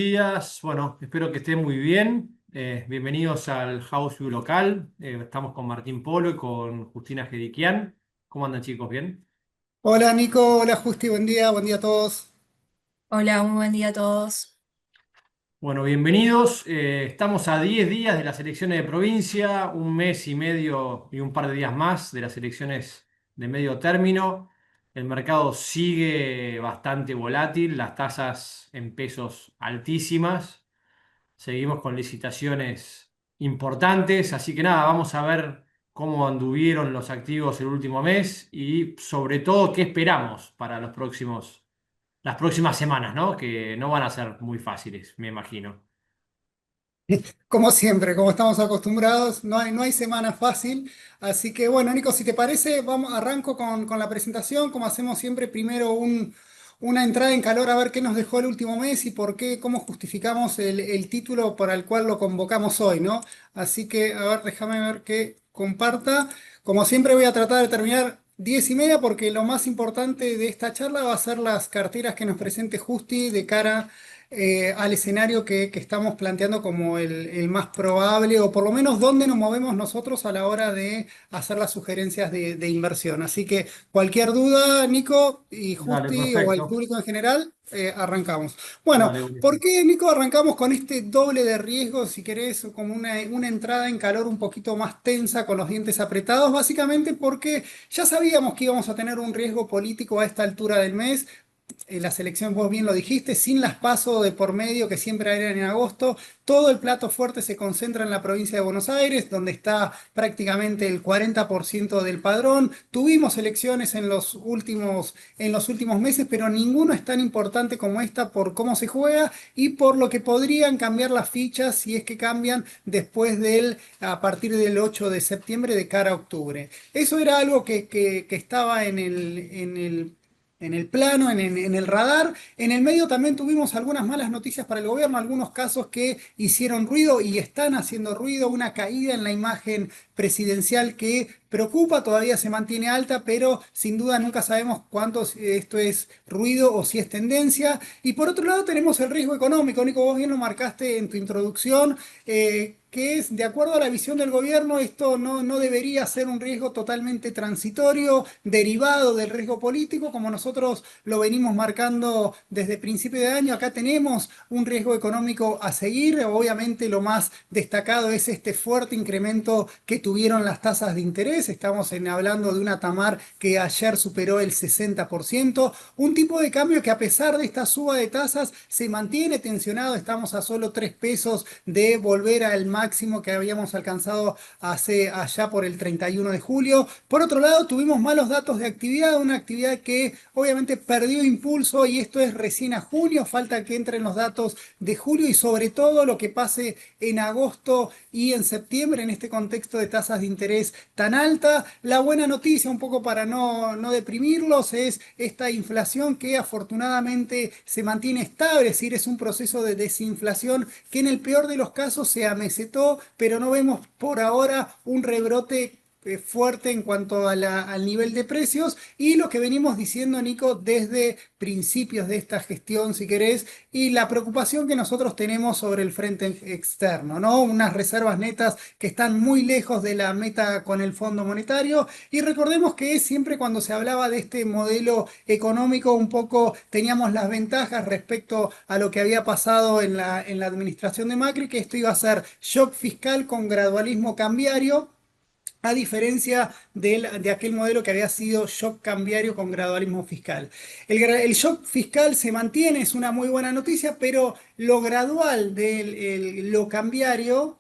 días. Bueno, espero que estén muy bien. Bienvenidos al House View local. Estamos con Martín Polo y con Justina Jeriquian. ¿Cómo andan, chicos? ¿Bien? Hola Nico, hola Justi, buen día a todos. Hola, muy buen día a todos. Bueno, bienvenidos. Estamos a 10 días de las elecciones de provincia, un mes y medio y un par de días más de las elecciones de medio término. El mercado sigue bastante volátil, las tasas en pesos altísimas. Seguimos con licitaciones importantes, así que nada, vamos a ver cómo anduvieron los activos el último mes y sobre todo qué esperamos para las próximas semanas, ¿no? Que no van a ser muy fáciles, me imagino. Como siempre, como estamos acostumbrados, no hay semana fácil. Así que bueno, Nico, si te parece, arranco con la presentación, como hacemos siempre, primero una entrada en calor a ver qué nos dejó el último mes y por qué, cómo justificamos el título para el cual lo convocamos hoy, ¿no? Así que, a ver, déjame ver que comparta. Como siempre voy a tratar de terminar 10:30 porque lo más importante de esta charla va a ser las carteras que nos presente Justi de cara al escenario que estamos planteando como el más probable, o por lo menos dónde nos movemos nosotros a la hora de hacer las sugerencias de inversión. Así que cualquier duda, Nico y Dale, Justi o al perfecto. público en general, arrancamos. Bueno, Dale, ¿por buenísimo. qué, Nico, arrancamos con este doble de riesgo, si querés, o como una entrada en calor un poquito más tensa, con los dientes apretados? Básicamente porque ya sabíamos que íbamos a tener un riesgo político a esta altura del mes. Las elecciones, vos bien lo dijiste, sin las PASO de por medio que siempre eran en agosto, todo el plato fuerte se concentra en la provincia de Buenos Aires, donde está prácticamente el 40% del padrón. Tuvimos elecciones en los últimos meses, pero ninguno es tan importante como esta por cómo se juega y por lo que podrían cambiar las fichas si es que cambian a partir del 8 de septiembre de cara a octubre. Eso era algo que estaba en el plano, en el radar. En el medio también tuvimos algunas malas noticias para el gobierno, algunos casos que hicieron ruido y están haciendo ruido, una caída en la imagen presidencial que preocupa, todavía se mantiene alta, pero sin duda nunca sabemos cuánto esto es ruido o si es tendencia. Y por otro lado tenemos el riesgo económico, Nico, vos bien lo marcaste en tu introducción. Que es, de acuerdo a la visión del gobierno, esto no debería ser un riesgo totalmente transitorio, derivado del riesgo político, como nosotros lo venimos marcando desde principio de año. Acá tenemos un riesgo económico a seguir. Obviamente lo más destacado es este fuerte incremento que tuvieron las tasas de interés. Estamos hablando de una TAMAR que ayer superó el 60%, un tipo de cambio que a pesar de esta suba de tasas se mantiene tensionado. Estamos a solo 3 pesos de volver al máximo que habíamos alcanzado allá por el 31 de julio. Por otro lado, tuvimos malos datos de actividad, una actividad que obviamente perdió impulso y esto es recién a junio, falta que entren los datos de julio y sobre todo lo que pase en agosto y en septiembre en este contexto de tasas de interés tan alta. La buena noticia, un poco para no deprimirlos, es esta inflación que afortunadamente se mantiene estable, es decir, es un proceso de desinflación que en el peor de los casos se amesetó, pero no vemos por ahora un rebrote fuerte en cuanto al nivel de precios y lo que venimos diciendo, Nico, desde principios de esta gestión, si querés, y la preocupación que nosotros tenemos sobre el frente externo, ¿no? Unas reservas netas que están muy lejos de la meta con el Fondo Monetario y recordemos que siempre cuando se hablaba de este modelo económico un poco teníamos las ventajas respecto a lo que había pasado en la administración de Macri, que esto iba a ser shock fiscal con gradualismo cambiario, a diferencia de aquel modelo que había sido shock cambiario con gradualismo fiscal. El shock fiscal se mantiene, es una muy buena noticia, pero lo gradual de lo cambiario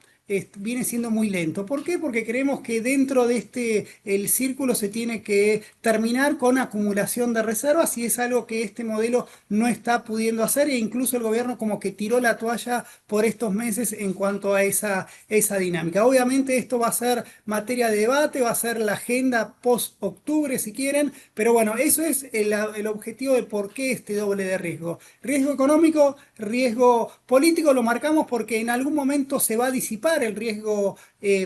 viene siendo muy lento. ¿Por qué? Porque creemos que dentro de el círculo se tiene que terminar con acumulación de reservas y es algo que este modelo no está pudiendo hacer e incluso el gobierno como que tiró la toalla por estos meses en cuanto a esa dinámica. Obviamente esto va a ser materia de debate, va a ser la agenda post-octubre si quieren, pero bueno, eso es el objetivo de por qué este doble de riesgo. Riesgo económico, riesgo político, lo marcamos porque en algún momento se va a disipar bajar el riesgo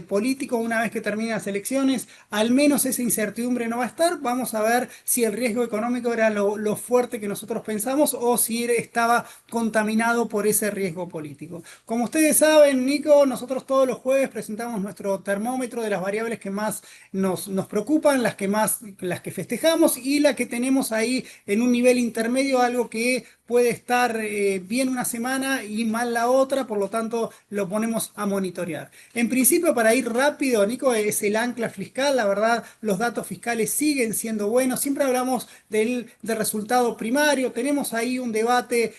político una vez que terminen las elecciones, al menos esa incertidumbre no va a estar. Vamos a ver si el riesgo económico era lo fuerte que nosotros pensamos o si estaba contaminado por ese riesgo político. Como ustedes saben, Nico, nosotros todos los jueves presentamos nuestro termómetro de las variables que más nos preocupan, las que festejamos y la que tenemos ahí en un nivel intermedio, algo que puede estar bien una semana y mal la otra, por lo tanto lo ponemos a monitorear. En principio, para ir rápido, Nico, es el ancla fiscal. La verdad, los datos fiscales siguen siendo buenos. Siempre hablamos del resultado primario. Tenemos ahí un debate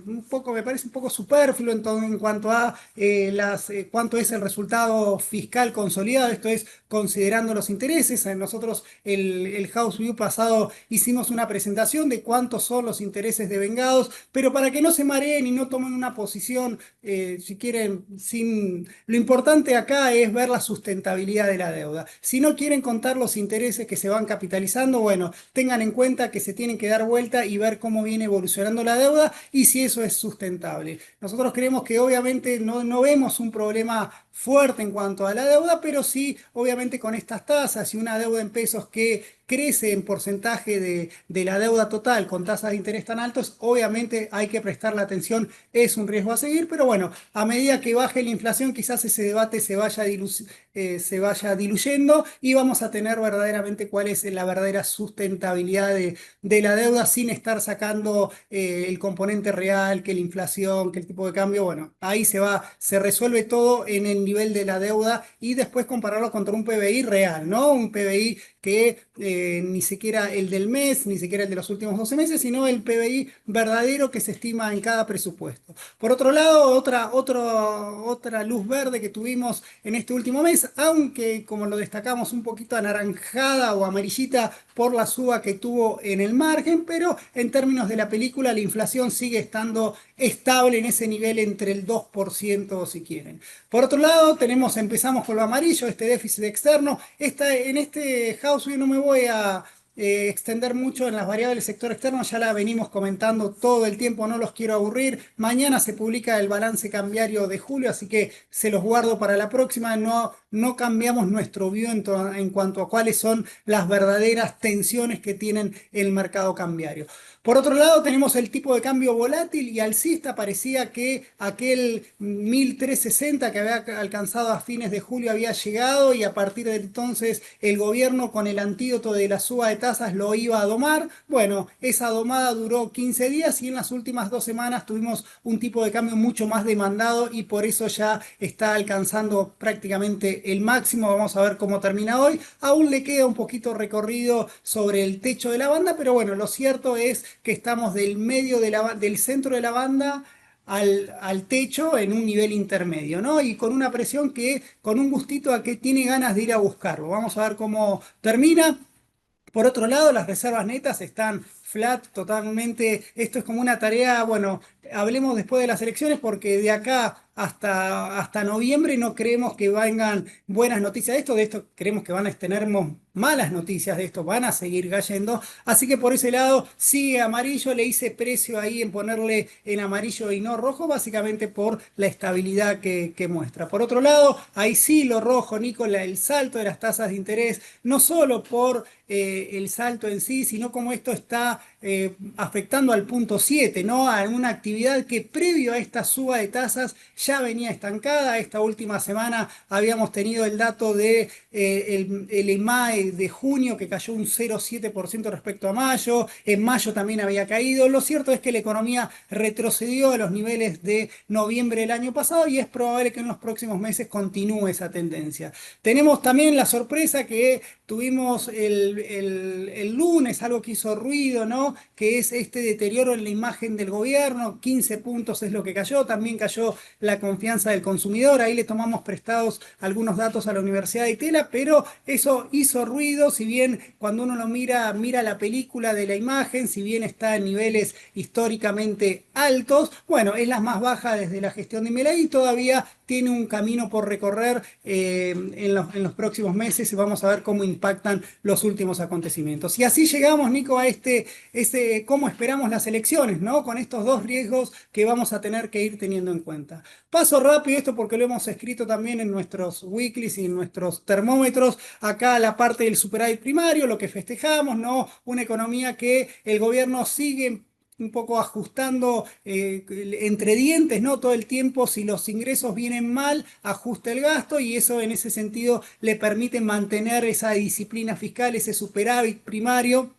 un poco, me parece un poco superfluo en cuanto a cuánto es el resultado fiscal consolidado. Esto es considerando los intereses. Nosotros el House View pasado hicimos una presentación de cuántos son los intereses devengados, pero para que no se mareen y no tomen una posición, si quieren, sin... Lo importante acá es ver la sustentabilidad de la deuda. Si no quieren contar los intereses que se van capitalizando, bueno, tengan en cuenta que se tienen que dar vuelta y ver cómo viene evolucionando la deuda y si eso es sustentable. Nosotros creemos que obviamente no vemos un problema fuerte en cuanto a la deuda, pero sí, obviamente con estas tasas y una deuda en pesos que crece en porcentaje de la deuda total con tasas de interés tan altos, obviamente hay que prestarle atención, es un riesgo a seguir, pero bueno, a medida que baje la inflación, quizás ese debate se vaya diluyendo y vamos a tener verdaderamente cuál es la verdadera sustentabilidad de la deuda sin estar sacando el componente real, que la inflación, que el tipo de cambio, bueno, ahí se resuelve todo en el nivel de la deuda y después compararlo contra un PBI real, ¿no? Un PBI que ni siquiera el del mes, ni siquiera el de los últimos 12 meses, sino el PBI verdadero que se estima en cada presupuesto. Por otro lado, otra luz verde que tuvimos en este último mes, aunque como lo destacamos un poquito anaranjada o amarillita por la suba que tuvo en el margen, pero en términos de la película la inflación sigue estando estable en ese nivel entre el 2% si quieren. Por otro lado, empezamos con lo amarillo, este déficit externo. En este house view no me voy a extender mucho en las variables del sector externo, ya la venimos comentando todo el tiempo, no los quiero aburrir. Mañana se publica el balance cambiario de julio, así que se los guardo para la próxima. No cambiamos nuestro view en cuanto a cuáles son las verdaderas tensiones que tienen el mercado cambiario. Por otro lado, tenemos el tipo de cambio volátil y alcista. Parecía que aquel 1360 que había alcanzado a fines de julio había llegado y a partir de entonces el gobierno con el antídoto de la suba de tasas lo iba a domar. Bueno, esa domada duró 15 días y en las últimas 2 semanas tuvimos un tipo de cambio mucho más demandado y por eso ya está alcanzando prácticamente el máximo. Vamos a ver cómo termina hoy. Aún le queda un poquito recorrido sobre el techo de la banda, pero bueno, lo cierto es que estamos del centro de la banda al techo en un nivel intermedio, ¿no? Y con una presión con un gustito a que tiene ganas de ir a buscarlo. Vamos a ver cómo termina. Por otro lado, las reservas netas están flat totalmente. Esto es como una tarea, bueno, hablemos después de las elecciones porque de acá hasta noviembre no creemos que vengan buenas noticias de esto creemos que van a tener malas noticias de esto, van a seguir cayendo. Así que por ese lado sigue amarillo, le hice precio ahí en ponerle en amarillo y no rojo, básicamente por la estabilidad que muestra. Por otro lado, ahí sí lo rojo, Nicola, el salto de las tasas de interés, no solo por el salto en sí, sino como esto está afectando al punto 7, ¿no? A una actividad que previo a esta suba de tasas ya venía estancada. Esta última semana habíamos tenido el dato de el EMAE de junio que cayó un 0,7% respecto a mayo. En mayo también había caído. Lo cierto es que la economía retrocedió a los niveles de noviembre del año pasado y es probable que en los próximos meses continúe esa tendencia. Tenemos también la sorpresa que tuvimos el lunes, algo que hizo ruido, ¿no? Que es este deterioro en la imagen del gobierno. 15 puntos es lo que cayó. También cayó la confianza del consumidor. Ahí le tomamos prestados algunos datos a la Universidad de Itela, pero eso hizo ruido. Si bien cuando uno lo mira la película de la imagen, si bien está en niveles históricamente altos, bueno, es la más baja desde la gestión de Milei y todavía tiene un camino por recorrer en los próximos meses y vamos a ver cómo impactan los últimos acontecimientos. Y así llegamos, Nico, a cómo esperamos las elecciones, ¿no? Con estos dos riesgos que vamos a tener que ir teniendo en cuenta. Paso rápido esto porque lo hemos escrito también en nuestros weeklies y en nuestros termómetros. Acá la parte del superávit primario, lo que festejamos, ¿no? Una economía que el gobierno sigue un poco ajustando entre dientes, ¿no? Todo el tiempo, si los ingresos vienen mal, ajusta el gasto y eso en ese sentido le permite mantener esa disciplina fiscal, ese superávit primario.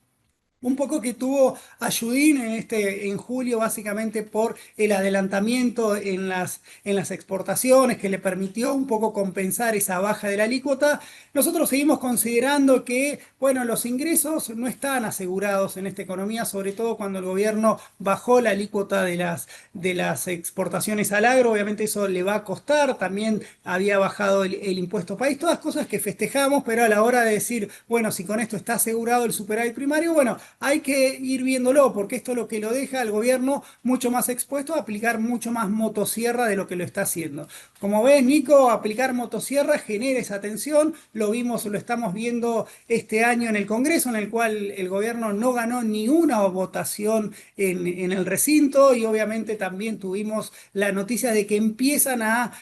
Un poco que tuvo ayudín en julio, básicamente por el adelantamiento en las exportaciones, que le permitió un poco compensar esa baja de la alícuota. Nosotros seguimos considerando que, bueno, los ingresos no están asegurados en esta economía, sobre todo cuando el gobierno bajó la alícuota de las exportaciones al agro. Obviamente eso le va a costar. También había bajado el impuesto país, todas cosas que festejamos, pero a la hora de decir, bueno, si con esto está asegurado el superávit primario, bueno, hay que ir viéndolo, porque esto es lo que lo deja al gobierno mucho más expuesto a aplicar mucho más motosierra de lo que lo está haciendo. Como ves, Nico, aplicar motosierra genera esa tensión. Lo vimos, lo estamos viendo este año en el Congreso, en el cual el gobierno no ganó ni una votación en el recinto, y obviamente también tuvimos la noticia de que empiezan a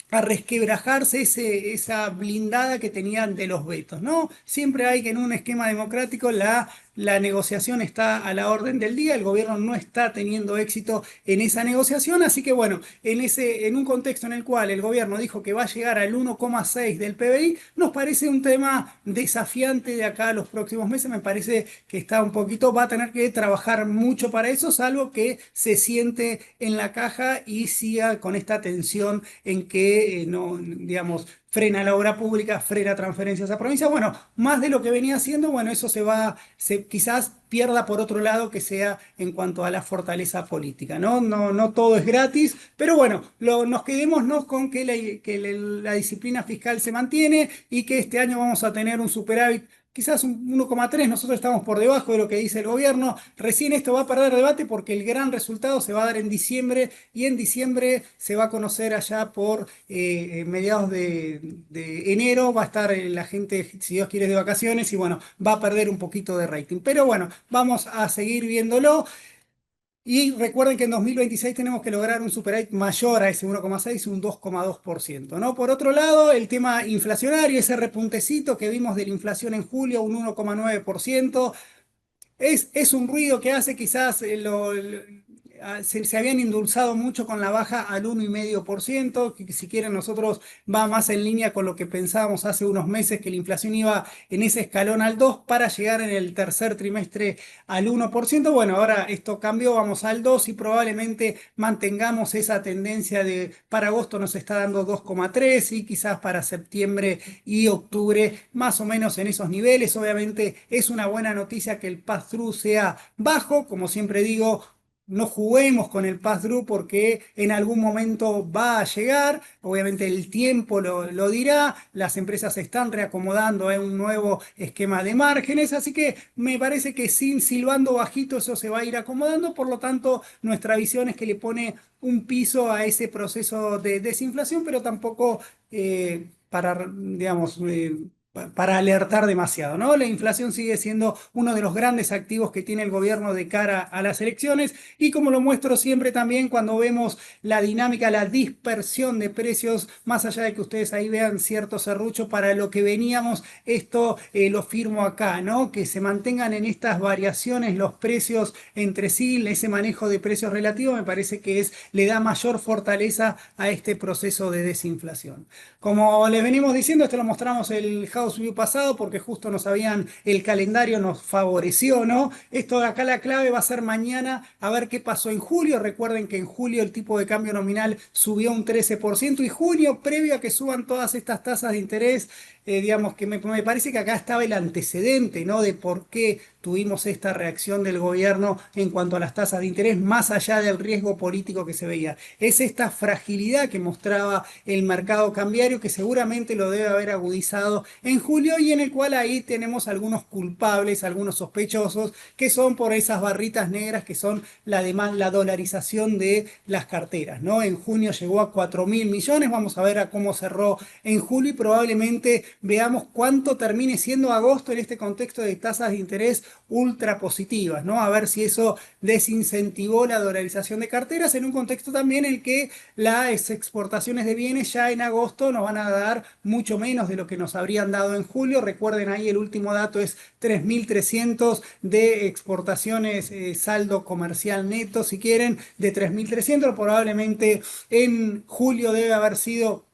resquebrajarse esa blindada que tenían de los vetos, ¿no? Siempre hay que en un esquema democrático la negociación está a la orden del día, el gobierno no está teniendo éxito en esa negociación, así que bueno, en un contexto en el cual el gobierno dijo que va a llegar al 1,6 del PBI, nos parece un tema desafiante de acá a los próximos meses. Me parece que está un poquito, va a tener que trabajar mucho para eso, salvo que se siente en la caja y siga con esta tensión en que no, digamos, frena la obra pública, frena transferencias a provincias. Bueno, más de lo que venía haciendo, bueno, eso quizás pierda por otro lado que sea en cuanto a la fortaleza política, ¿no? No todo es gratis, pero bueno, nos quedémonos con que la disciplina fiscal se mantiene y que este año vamos a tener un superávit. Quizás un 1,3, nosotros estamos por debajo de lo que dice el gobierno. Recién esto va a perder debate porque el gran resultado se va a dar en diciembre y en diciembre se va a conocer allá por mediados de enero. Va a estar la gente, si Dios quiere, de vacaciones y bueno, va a perder un poquito de rating. Pero bueno, vamos a seguir viéndolo. Y recuerden que en 2026 tenemos que lograr un superávit mayor a ese 1,6, un 2,2%, ¿no? Por otro lado, el tema inflacionario, ese repuntecito que vimos de la inflación en julio, un 1,9%. Es un ruido que hace quizás se habían endulzado mucho con la baja al 1,5%, que si quieren nosotros va más en línea con lo que pensábamos hace unos meses, que la inflación iba en ese escalón al 2 para llegar en el tercer trimestre al 1%. Bueno, ahora esto cambió, vamos al 2 y probablemente mantengamos esa tendencia de para agosto nos está dando 2,3 y quizás para septiembre y octubre más o menos en esos niveles. Obviamente es una buena noticia que el pass-through sea bajo, como siempre digo. No juguemos con el pass-through porque en algún momento va a llegar, obviamente el tiempo lo dirá, las empresas se están reacomodando en un nuevo esquema de márgenes, así que me parece que sin silbando bajito eso se va a ir acomodando, por lo tanto nuestra visión es que le pone un piso a ese proceso de desinflación, pero tampoco digamos, para alertar demasiado, ¿no? La inflación sigue siendo uno de los grandes activos que tiene el gobierno de cara a las elecciones y como lo muestro siempre también cuando vemos la dinámica, la dispersión de precios, más allá de que ustedes ahí vean cierto serrucho para lo que veníamos, esto lo firmo acá, ¿no? Que se mantengan en estas variaciones los precios entre sí, ese manejo de precios relativos me parece que le da mayor fortaleza a este proceso de desinflación. Como les venimos diciendo, esto lo mostramos el House View pasado porque justo el calendario nos favoreció, ¿no? Esto de acá la clave va a ser mañana a ver qué pasó en julio. Recuerden que en julio el tipo de cambio nominal subió un 13% y junio, previo a que suban todas estas tasas de interés, digamos que me parece que acá estaba el antecedente, ¿no? De por qué tuvimos esta reacción del gobierno en cuanto a las tasas de interés, más allá del riesgo político que se veía. Es esta fragilidad que mostraba el mercado cambiario que seguramente lo debe haber agudizado en en julio y en el cual ahí tenemos algunos culpables, algunos sospechosos, que son por esas barritas negras que son la dolarización de las carteras, ¿no? En junio llegó a 4.000 millones, vamos a ver a cómo cerró en julio y probablemente veamos cuánto termine siendo agosto en este contexto de tasas de interés ultra positivas, ¿no? A ver si eso desincentivó la dolarización de carteras en un contexto también en el que las exportaciones de bienes ya en agosto nos van a dar mucho menos de lo que nos habrían dado en julio. Recuerden ahí el último dato es 3.300 de exportaciones, saldo comercial neto, si quieren, de 3.300. Probablemente en julio debe haber sido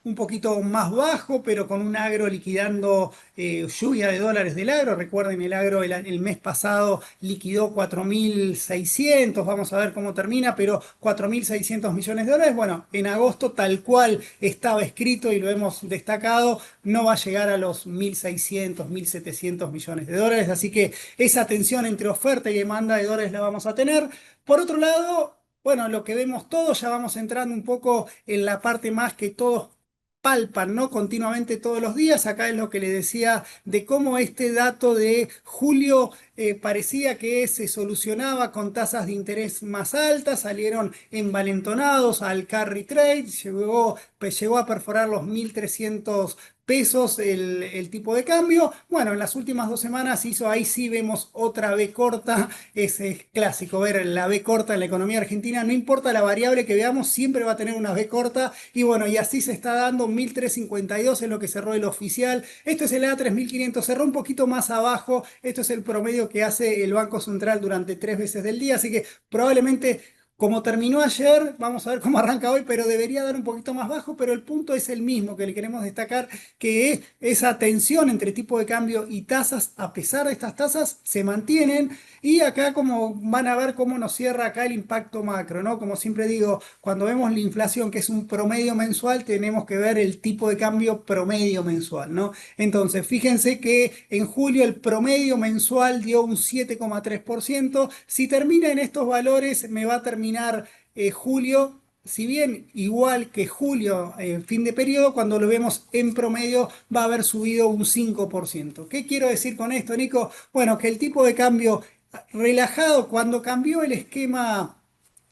un poquito más bajo, pero con un agro liquidando lluvia de dólares del agro. Recuerden, el agro el mes pasado liquidó 4.600, vamos a ver cómo termina, pero 4.600 millones de dólares. Bueno, en agosto, tal cual estaba escrito y lo hemos destacado, no va a llegar a los 1.600, 1.700 millones de dólares. Así que esa tensión entre oferta y demanda de dólares la vamos a tener. Por otro lado, bueno, lo que vemos todos, ya vamos entrando un poco en la parte más que todos palpan, ¿no? Continuamente todos los días. Acá es lo que le decía de cómo este dato de julio parecía que se solucionaba con tasas de interés más altas, salieron envalentonados al carry trade, llegó a perforar los 1.300 pesos el tipo de cambio. Bueno, en las últimas 2 semanas hizo, ahí sí vemos otra B corta, es clásico ver la B corta en la economía argentina, no importa la variable que veamos, siempre va a tener una B corta y bueno, y así se está dando. 1.352 es lo que cerró el oficial, esto es el A3500, cerró un poquito más abajo, esto es el promedio que hace el Banco Central durante 3 veces del día, así que probablemente como terminó ayer, vamos a ver cómo arranca hoy, pero debería dar un poquito más bajo, pero el punto es el mismo que le queremos destacar, que es esa tensión entre tipo de cambio y tasas, a pesar de estas tasas, se mantienen. Y acá como van a ver cómo nos cierra acá el impacto macro, ¿no? Como siempre digo, cuando vemos la inflación, que es un promedio mensual, tenemos que ver el tipo de cambio promedio mensual, ¿no? Entonces, fíjense que en julio el promedio mensual dio un 7,3%. Si termina en estos valores, me va a terminar julio, si bien igual que julio, fin de periodo, cuando lo vemos en promedio va a haber subido un 5%. ¿Qué quiero decir con esto, Nico? Bueno, que el tipo de cambio relajado, cuando cambió el esquema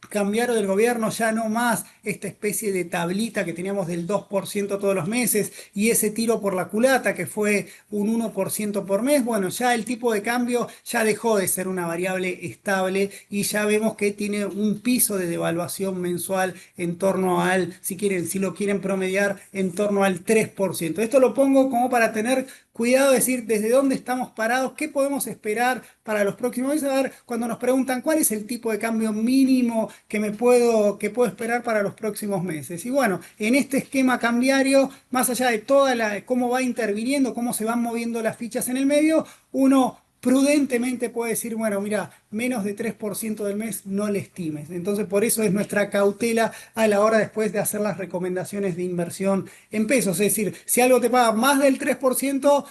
cambiaron del gobierno, ya no más esta especie de tablita que teníamos del 2% todos los meses y ese tiro por la culata que fue un 1% por mes. Bueno, ya el tipo de cambio ya dejó de ser una variable estable y ya vemos que tiene un piso de devaluación mensual en torno al, si quieren, si lo quieren promediar, en torno al 3%. Esto lo pongo como para tener cuidado, decir desde dónde estamos parados, qué podemos esperar para los próximos meses. A ver, cuando nos preguntan cuál es el tipo de cambio mínimo que puedo esperar para los próximos meses. Y bueno, en este esquema cambiario, más allá de cómo va interviniendo, cómo se van moviendo las fichas en el medio, uno prudentemente puede decir, bueno, mira, menos de 3% del mes no le estimes. Entonces, por eso es nuestra cautela a la hora después de hacer las recomendaciones de inversión en pesos. Es decir, si algo te paga más del 3%,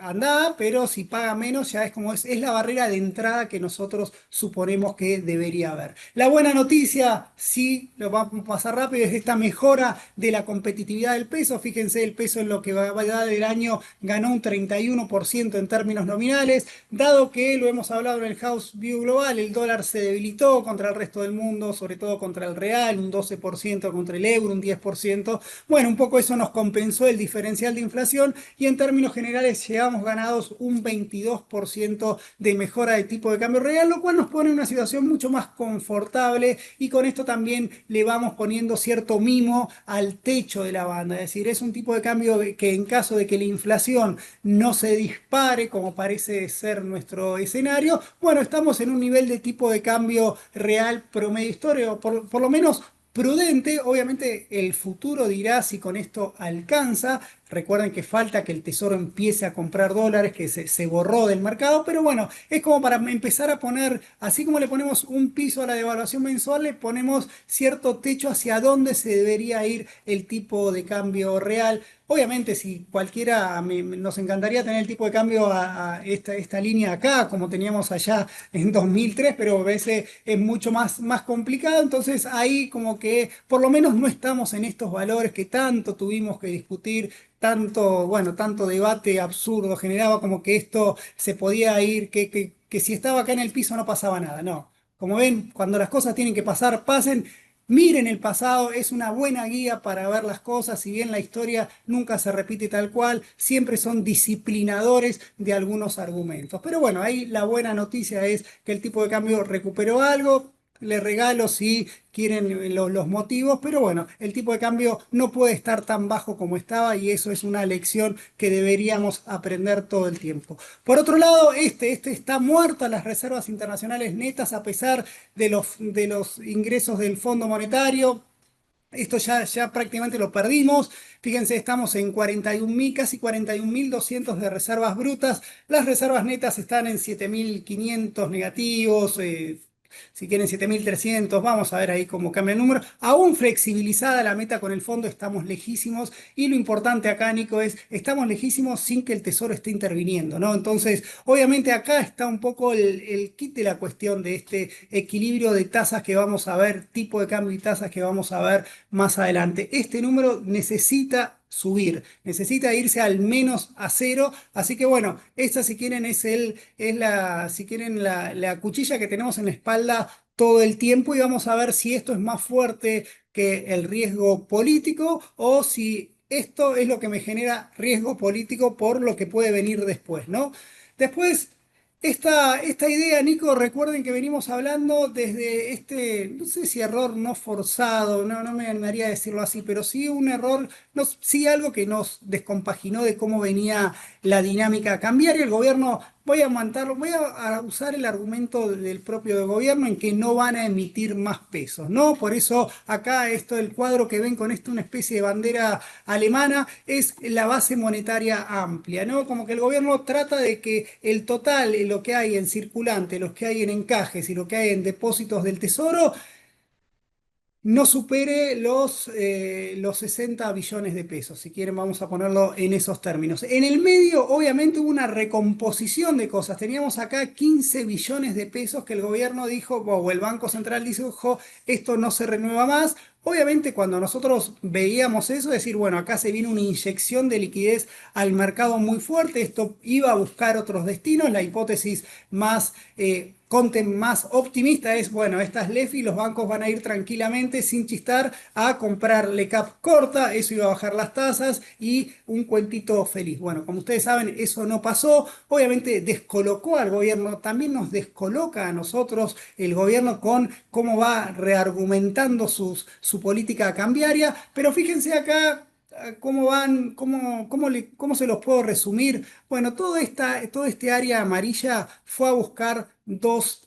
anda, pero si paga menos, ya es como es la barrera de entrada que nosotros suponemos que debería haber. La buena noticia, sí, lo vamos a pasar rápido, es esta mejora de la competitividad del peso. Fíjense, el peso en lo que va a dar el año ganó un 31% en términos nominales, dado que lo hemos hablado en el House View Global, el dólar se debilitó contra el resto del mundo, sobre todo contra el real, un 12% contra el euro, un 10%. Bueno, un poco eso nos compensó el diferencial de inflación y en términos generales llegamos ganados un 22% de mejora de tipo de cambio real, lo cual nos pone en una situación mucho más confortable y con esto también le vamos poniendo cierto mimo al techo de la banda. Es decir, es un tipo de cambio que en caso de que la inflación no se dispare como parece ser nuestro escenario, bueno, estamos en un nivel de tipo de cambio real promedio histórico, por lo menos prudente. Obviamente el futuro dirá si con esto alcanza. Recuerden que falta que el Tesoro empiece a comprar dólares, que se borró del mercado, pero bueno, es como para empezar a poner, así como le ponemos un piso a la devaluación mensual, le ponemos cierto techo hacia dónde se debería ir el tipo de cambio real. Obviamente, si cualquiera, nos encantaría tener el tipo de cambio a esta línea acá, como teníamos allá en 2003, pero a veces es mucho más complicado. Entonces ahí como como que por lo menos no estamos en estos valores que tanto tuvimos que discutir, tanto, bueno, tanto debate absurdo generaba como que esto se podía ir, que si estaba acá en el piso no pasaba nada, no. Como ven, cuando las cosas tienen que pasar, pasen. Miren el pasado, es una buena guía para ver las cosas, si bien la historia nunca se repite tal cual, siempre son disciplinadores de algunos argumentos. Pero bueno, ahí la buena noticia es que el tipo de cambio recuperó algo. Le regalo si quieren los motivos, pero bueno, el tipo de cambio no puede estar tan bajo como estaba y eso es una lección que deberíamos aprender todo el tiempo. Por otro lado, este está muerta las reservas internacionales netas a pesar de los ingresos del Fondo Monetario. Esto ya prácticamente lo perdimos. Fíjense, estamos en 41.000, casi 41.200 de reservas brutas. Las reservas netas están en 7.500 negativos. Si quieren 7.300, vamos a ver ahí cómo cambia el número. Aún flexibilizada la meta con el fondo, estamos lejísimos. Y lo importante acá, Nico, es estamos lejísimos sin que el Tesoro esté interviniendo, ¿no? Entonces, obviamente acá está un poco el kit de la cuestión de este equilibrio de tasas que vamos a ver, tipo de cambio y tasas que vamos a ver más adelante. Este número necesita subir, necesita irse al menos a cero, así que bueno, esta si quieren si quieren la cuchilla que tenemos en la espalda todo el tiempo y vamos a ver si esto es más fuerte que el riesgo político o si esto es lo que me genera riesgo político por lo que puede venir después, ¿no? Después, esta idea, Nico, recuerden que venimos hablando desde no sé si error no forzado, no me animaría a decirlo así, pero sí un error, no, sí algo que nos descompaginó de cómo venía la dinámica cambiaria. El gobierno, voy a aguantarlo, voy a usar el argumento del propio gobierno en que no van a emitir más pesos, ¿no? Por eso acá el cuadro que ven con esto, una especie de bandera alemana, es la base monetaria amplia, ¿no? Como que el gobierno trata de que el total, lo que hay en circulante, los que hay en encajes y lo que hay en depósitos del tesoro, no supere los 60 billones de pesos. Si quieren, vamos a ponerlo en esos términos. En el medio, obviamente, hubo una recomposición de cosas. Teníamos acá 15 billones de pesos que el gobierno dijo, o el Banco Central dijo, esto no se renueva más. Obviamente, cuando nosotros veíamos eso, decir, bueno, acá se viene una inyección de liquidez al mercado muy fuerte, esto iba a buscar otros destinos. La hipótesis más optimista es, bueno, estas LEFI, los bancos van a ir tranquilamente, sin chistar, a comprar LECAP corta, eso iba a bajar las tasas y un cuentito feliz. Bueno, como ustedes saben, eso no pasó. Obviamente descolocó al gobierno, también nos descoloca a nosotros el gobierno con cómo va reargumentando su política cambiaria, pero fíjense acá cómo van, cómo se los puedo resumir. Bueno, todo este área amarilla fue a buscar dos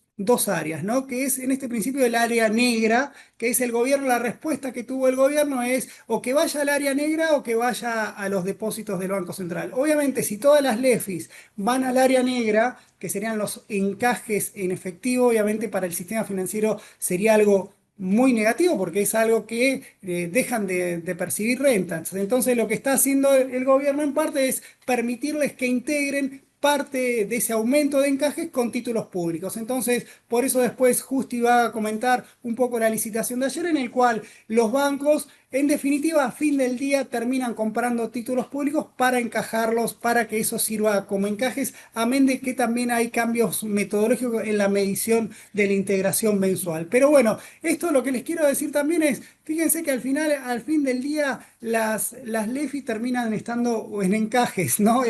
áreas, ¿no? Que es en este principio el área negra, que es el gobierno, la respuesta que tuvo el gobierno es o que vaya al área negra o que vaya a los depósitos del Banco Central. Obviamente, si todas las LEFIs van al área negra, que serían los encajes en efectivo, obviamente para el sistema financiero sería algo muy negativo porque es algo que dejan de percibir rentas. Entonces lo que está haciendo el gobierno en parte es permitirles que integren parte de ese aumento de encajes con títulos públicos. Entonces, por eso después Justi va a comentar un poco la licitación de ayer en el cual los bancos, en definitiva, a fin del día terminan comprando títulos públicos para encajarlos, para que eso sirva como encajes, amén de que también hay cambios metodológicos en la medición de la integración mensual. Pero bueno, esto lo que les quiero decir también es, fíjense que al final, al fin del día, las LEFI terminan estando en encajes, ¿no?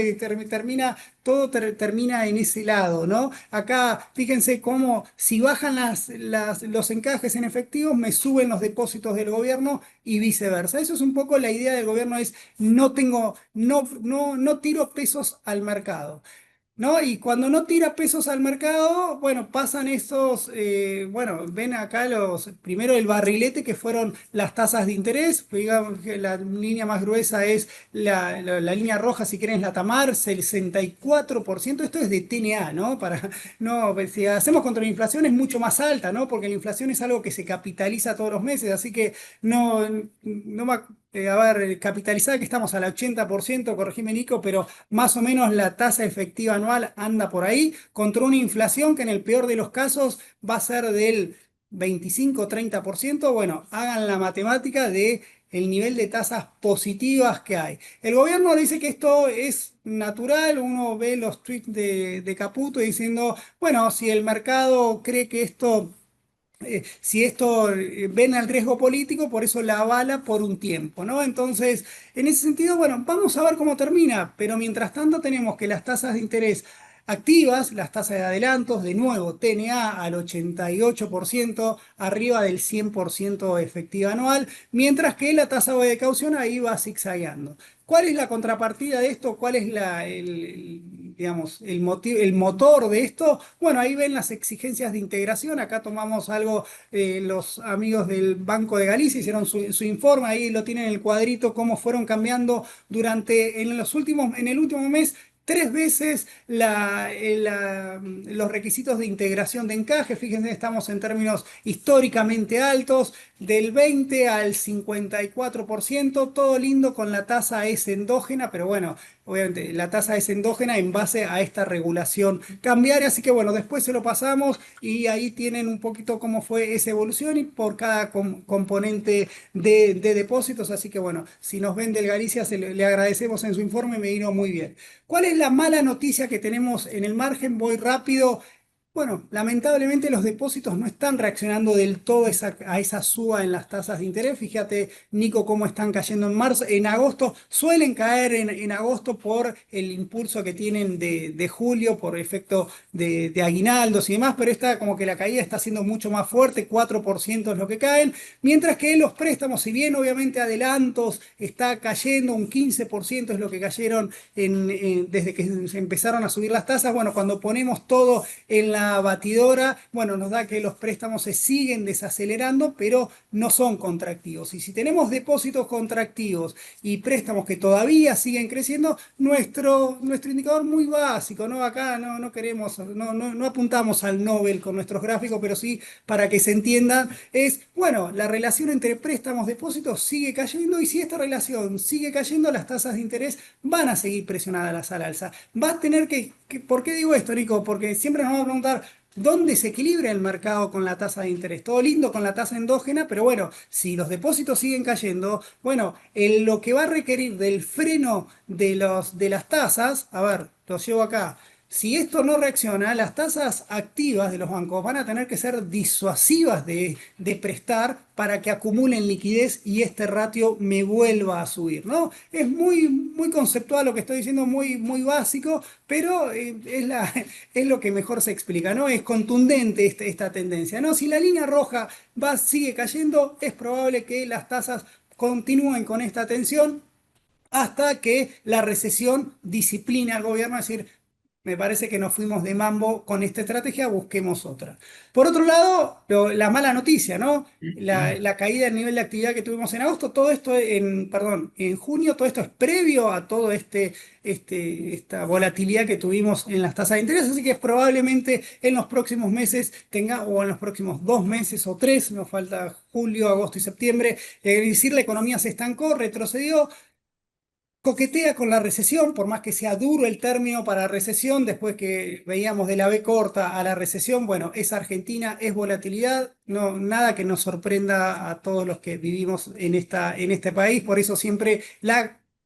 Termina en ese lado, ¿no? Acá, fíjense cómo si bajan los encajes en efectivos, me suben los depósitos del gobierno y viceversa. Eso es un poco la idea del gobierno, es no tiro pesos al mercado. ¿No? Y cuando no tira pesos al mercado, bueno, pasan bueno, ven acá primero el barrilete que fueron las tasas de interés, pues digamos que la línea más gruesa es la línea roja, si quieren, es la TAMAR, 64%, esto es de TNA, ¿no? No, pues, si hacemos contra la inflación es mucho más alta, ¿no? Porque la inflación es algo que se capitaliza todos los meses, así que no va a ver, capitalizada que estamos al 80%, corregime Nico, pero más o menos la tasa efectiva anual anda por ahí, contra una inflación que en el peor de los casos va a ser del 25-30%, bueno, hagan la matemática de el nivel de tasas positivas que hay. El gobierno dice que esto es natural, uno ve los tweets de Caputo diciendo, bueno, si el mercado cree que esto si esto ven el riesgo político, por eso la avala por un tiempo, ¿no? Entonces, en ese sentido, bueno, vamos a ver cómo termina, pero mientras tanto tenemos que las tasas de interés activas, las tasas de adelantos, de nuevo, TNA al 88%, arriba del 100% efectiva anual, mientras que la tasa de caución ahí va zigzagueando. ¿Cuál es la contrapartida de esto? ¿Cuál es digamos, el motivo, el motor de esto? Bueno, ahí ven las exigencias de integración. Acá tomamos algo, los amigos del Banco de Galicia hicieron su informe, ahí lo tienen en el cuadrito, cómo fueron cambiando en el último mes. Tres veces los requisitos de integración de encaje, fíjense, estamos en términos históricamente altos, del 20 al 54%, todo lindo con la tasa es endógena, pero bueno, obviamente la tasa es endógena en base a esta regulación cambiaria, así que bueno, después se lo pasamos y ahí tienen un poquito cómo fue esa evolución y por cada componente de depósitos, así que bueno, si nos ven del Galicia, le agradecemos en su informe, me vino muy bien. ¿Cuál es la mala noticia que tenemos en el margen? Voy rápido. Bueno, lamentablemente los depósitos no están reaccionando del todo a esa suba en las tasas de interés. Fíjate, Nico, cómo están cayendo en marzo. En agosto suelen caer en agosto por el impulso que tienen de julio, por efecto de aguinaldos y demás, pero esta como que la caída está siendo mucho más fuerte, 4% es lo que caen, mientras que los préstamos, si bien obviamente adelantos está cayendo, un 15% es lo que cayeron desde que se empezaron a subir las tasas. Bueno, cuando ponemos todo en la batidora, bueno, nos da que los préstamos se siguen desacelerando, pero no son contractivos. Y si tenemos depósitos contractivos y préstamos que todavía siguen creciendo, nuestro indicador muy básico, ¿no? Acá no queremos, no apuntamos al Nobel con nuestros gráficos, pero sí para que se entienda, es, bueno, la relación entre préstamos y depósitos sigue cayendo y si esta relación sigue cayendo, las tasas de interés van a seguir presionadas al alza. Va a tener ¿por qué digo esto, Nico? Porque siempre nos vamos a preguntar, ¿dónde se equilibra el mercado con la tasa de interés? Todo lindo con la tasa endógena, pero bueno, si los depósitos siguen cayendo, bueno, lo que va a requerir del freno de las tasas, a ver, lo llevo acá. Si esto no reacciona, las tasas activas de los bancos van a tener que ser disuasivas de prestar para que acumulen liquidez y este ratio me vuelva a subir, ¿no? Es muy conceptual lo que estoy diciendo, muy básico, pero es lo que mejor se explica, ¿no? Es contundente esta tendencia, ¿no? Si la línea roja sigue cayendo, es probable que las tasas continúen con esta tensión hasta que la recesión discipline al gobierno, es decir, me parece que nos fuimos de mambo con esta estrategia, busquemos otra. Por otro lado, la mala noticia, ¿no? La caída del nivel de actividad que tuvimos en agosto, todo esto perdón, en junio, todo esto es previo a todo esta volatilidad que tuvimos en las tasas de interés, así que probablemente en los próximos meses o en los próximos 2 meses o 3, nos falta julio, agosto y septiembre, es decir, la economía se estancó, retrocedió, coquetea con la recesión, por más que sea duro el término para recesión, después que veíamos de la B corta a la recesión, bueno, es Argentina, es volatilidad, no, nada que nos sorprenda a todos los que vivimos en este país, por eso siempre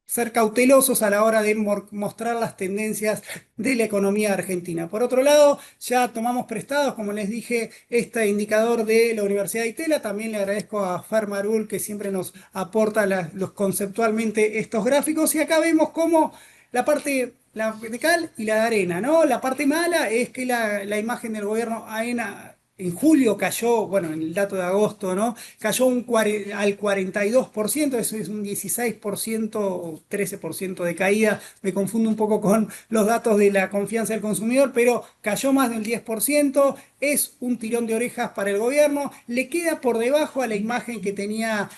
ser cautelosos a la hora de mostrar las tendencias de la economía argentina. Por otro lado, ya tomamos prestados, como les dije, este indicador de la Universidad de Itela. También le agradezco a Fer Marul que siempre nos aporta conceptualmente estos gráficos. Y acá vemos cómo la parte de cal y la de arena, ¿no? La parte mala es que la imagen del gobierno AENA en julio cayó, bueno, en el dato de agosto, ¿no? Cayó al 42%, eso es un 16% o 13% de caída. Me confundo un poco con los datos de la confianza del consumidor, pero cayó más del 10%. Es un tirón de orejas para el gobierno. Le queda por debajo a la imagen que tenía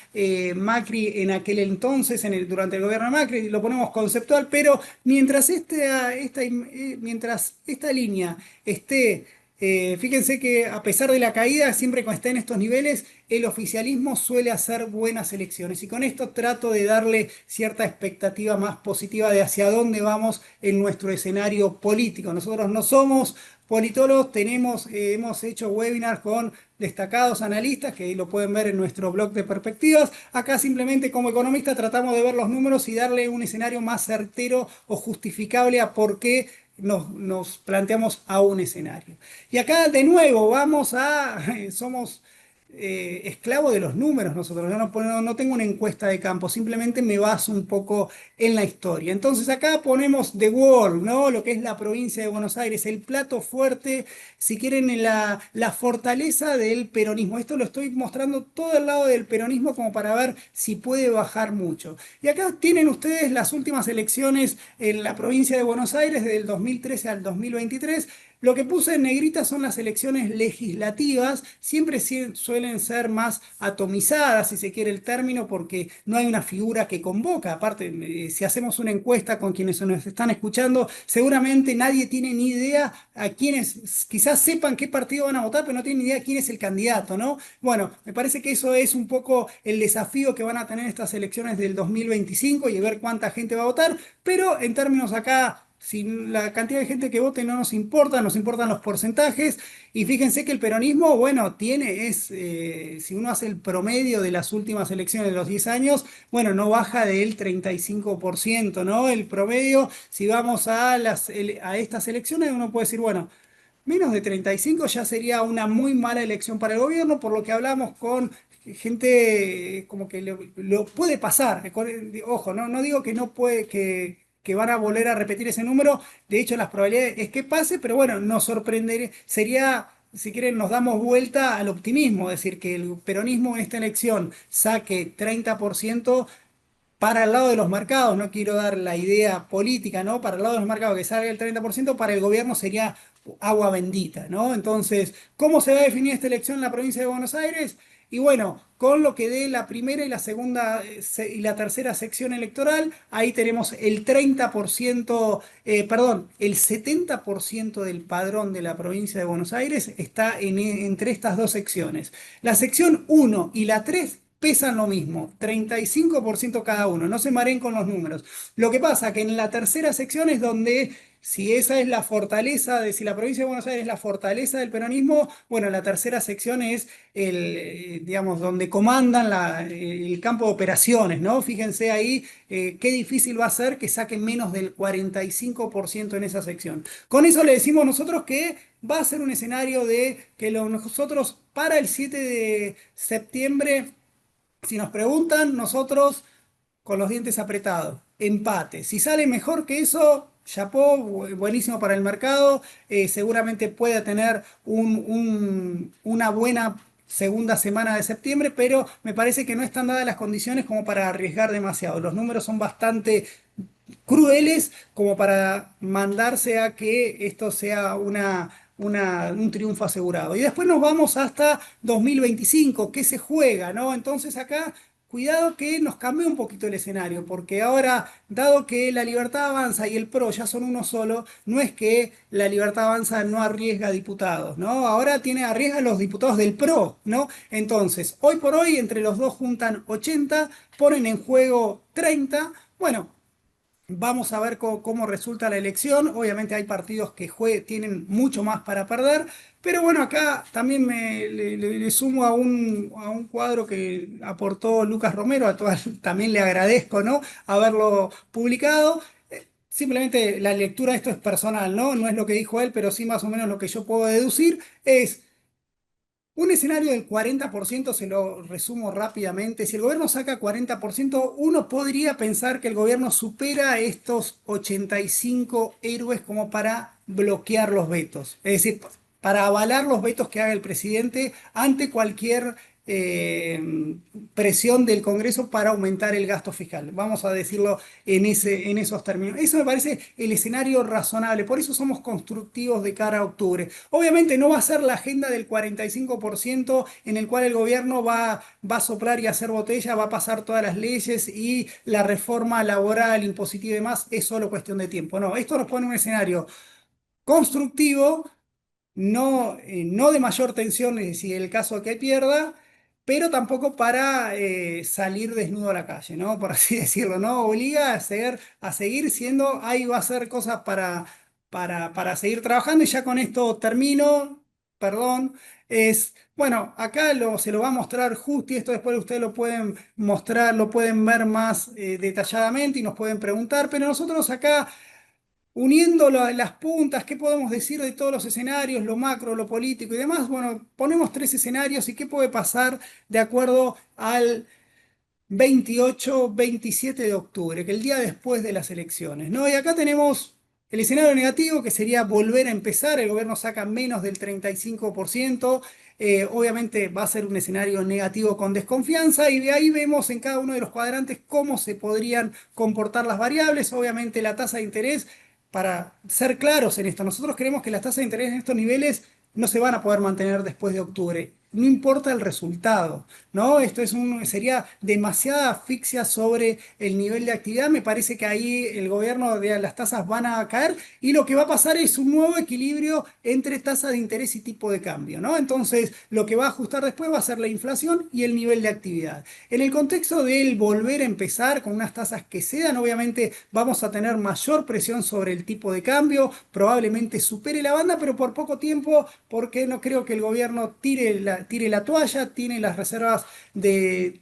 Macri en aquel entonces, durante el gobierno de Macri. Lo ponemos conceptual, pero mientras esta línea esté Fíjense que a pesar de la caída, siempre cuando está en estos niveles, el oficialismo suele hacer buenas elecciones. Y con esto trato de darle cierta expectativa más positiva de hacia dónde vamos en nuestro escenario político. Nosotros no somos politólogos, hemos hecho webinars con destacados analistas, que lo pueden ver en nuestro blog de perspectivas. Acá simplemente como economista tratamos de ver los números y darle un escenario más certero o justificable a por qué nos planteamos a un escenario. Y acá de nuevo somos esclavos de los números nosotros. Yo no tengo una encuesta de campo, simplemente me baso un poco en la historia. Entonces acá ponemos The Wall, ¿no? Lo que es la provincia de Buenos Aires, el plato fuerte, si quieren, en la fortaleza del peronismo. Esto lo estoy mostrando todo el lado del peronismo como para ver si puede bajar mucho. Y acá tienen ustedes las últimas elecciones en la provincia de Buenos Aires, del 2013 al 2023. Lo que puse en negrita son las elecciones legislativas, siempre suelen ser más atomizadas, si se quiere el término, porque no hay una figura que convoca. Aparte, si hacemos una encuesta con quienes nos están escuchando, seguramente nadie tiene ni idea a quiénes, quizás sepan qué partido van a votar, pero no tienen ni idea quién es el candidato, ¿no? Bueno, me parece que eso es un poco el desafío que van a tener estas elecciones del 2025 y ver cuánta gente va a votar, pero en términos acá si la cantidad de gente que vote no nos importa, nos importan los porcentajes. Y fíjense que el peronismo, bueno, si uno hace el promedio de las últimas elecciones de los 10 años, bueno, no baja del 35%, ¿no? El promedio, si vamos a estas elecciones, uno puede decir, bueno, menos de 35 ya sería una muy mala elección para el gobierno, por lo que hablamos con gente como que lo puede pasar. Ojo, no digo que no puede, que van a volver a repetir ese número. De hecho, las probabilidades es que pase, pero bueno, nos sorprendería. Sería, si quieren, nos damos vuelta al optimismo, es decir, que el peronismo en esta elección saque 30% para el lado de los mercados, no quiero dar la idea política, ¿no? Para el lado de los mercados que salga el 30%, para el gobierno sería agua bendita, ¿no? Entonces, ¿cómo se va a definir esta elección en la provincia de Buenos Aires? Y bueno, con lo que dé la primera y la segunda y la tercera sección electoral, ahí tenemos el 30%, perdón, el 70% del padrón de la provincia de Buenos Aires está entre estas dos secciones. La sección uno y la 3 pesan lo mismo, 35% cada uno, no se mareen con los números. Lo que pasa que en la tercera sección es donde, si esa es la fortaleza, si la provincia de Buenos Aires es la fortaleza del peronismo, bueno, la tercera sección es digamos, donde comandan el campo de operaciones, ¿no? Fíjense ahí qué difícil va a ser que saquen menos del 45% en esa sección. Con eso le decimos nosotros que va a ser un escenario de que nosotros para el 7 de septiembre, si nos preguntan, nosotros con los dientes apretados, empate. Si sale mejor que eso, chapó, buenísimo para el mercado, seguramente puede tener una buena segunda semana de septiembre, pero me parece que no están dadas las condiciones como para arriesgar demasiado. Los números son bastante crueles como para mandarse a que esto sea un triunfo asegurado. Y después nos vamos hasta 2025, que se juega, ¿no? Entonces acá, cuidado que nos cambie un poquito el escenario, porque ahora, dado que la Libertad Avanza y el PRO ya son uno solo, no es que la Libertad Avanza no arriesga diputados, ¿no? Ahora arriesga los diputados del PRO, ¿no? Entonces, hoy por hoy, entre los dos juntan 80, ponen en juego 30. Bueno, vamos a ver cómo resulta la elección. Obviamente hay partidos que tienen mucho más para perder, pero bueno, acá también le sumo a un cuadro que aportó Lucas Romero, al cual también le agradezco, ¿no? Haberlo publicado. Simplemente la lectura de esto es personal, ¿no? No es lo que dijo él, pero sí más o menos lo que yo puedo deducir es un escenario del 40%, se lo resumo rápidamente. Si el gobierno saca 40%, uno podría pensar que el gobierno supera estos 85 héroes como para bloquear los vetos. Es decir, para avalar los vetos que haga el presidente ante cualquier presión del Congreso para aumentar el gasto fiscal. Vamos a decirlo en esos términos. Eso me parece el escenario razonable. Por eso somos constructivos de cara a octubre. Obviamente no va a ser la agenda del 45% en el cual el gobierno va a soplar y hacer botella, va a pasar todas las leyes y la reforma laboral, impositiva y demás es solo cuestión de tiempo. No, esto nos pone un escenario constructivo no de mayor tensión si el caso que pierda, pero tampoco para salir desnudo a la calle, ¿no? Por así decirlo, ¿no? Obliga a seguir siendo, ahí va a ser cosas para seguir trabajando y ya con esto termino, perdón. Bueno, acá se lo va a mostrar Justi, esto después ustedes lo pueden mostrar, lo pueden ver más detalladamente y nos pueden preguntar, pero nosotros acá, uniendo las puntas, ¿qué podemos decir de todos los escenarios, lo macro, lo político y demás? Bueno, ponemos tres escenarios y qué puede pasar de acuerdo al 28-27 de octubre, que el día después de las elecciones, ¿no? Y acá tenemos el escenario negativo, que sería volver a empezar, el gobierno saca menos del 35%, obviamente va a ser un escenario negativo con desconfianza, y de ahí vemos en cada uno de los cuadrantes cómo se podrían comportar las variables, obviamente la tasa de interés. Para ser claros en esto, nosotros creemos que las tasas de interés en estos niveles no se van a poder mantener después de octubre. No importa el resultado, ¿no? Sería demasiada asfixia sobre el nivel de actividad. Me parece que ahí el gobierno de las tasas van a caer y lo que va a pasar es un nuevo equilibrio entre tasa de interés y tipo de cambio, ¿no? Entonces, lo que va a ajustar después va a ser la inflación y el nivel de actividad. En el contexto del volver a empezar con unas tasas que cedan, obviamente vamos a tener mayor presión sobre el tipo de cambio, probablemente supere la banda, pero por poco tiempo, porque no creo que el gobierno tire la toalla, tiene las reservas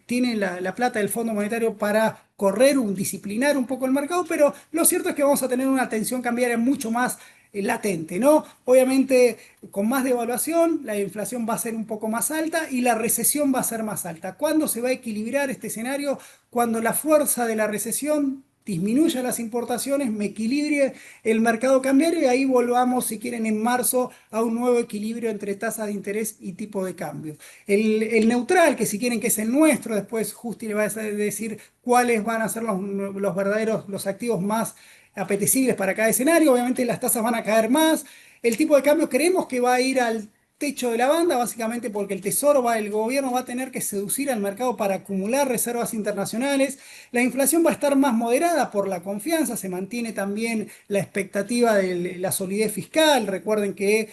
tiene la plata del Fondo Monetario para correr, disciplinar un poco el mercado, pero lo cierto es que vamos a tener una tensión cambiaria mucho más latente, ¿no? Obviamente, con más devaluación, la inflación va a ser un poco más alta y la recesión va a ser más alta. ¿Cuándo se va a equilibrar este escenario? Cuando la fuerza de la recesión disminuya las importaciones, me equilibre el mercado cambiario y ahí volvamos, si quieren, en marzo a un nuevo equilibrio entre tasas de interés y tipo de cambio. El neutral, que si quieren que es el nuestro, después Justi le va a decir cuáles van a ser los verdaderos, los activos más apetecibles para cada escenario. Obviamente las tasas van a caer más. El tipo de cambio creemos que va a ir al techo de la banda, básicamente porque el gobierno va a tener que seducir al mercado para acumular reservas internacionales. La inflación va a estar más moderada por la confianza, se mantiene también la expectativa de la solidez fiscal. Recuerden que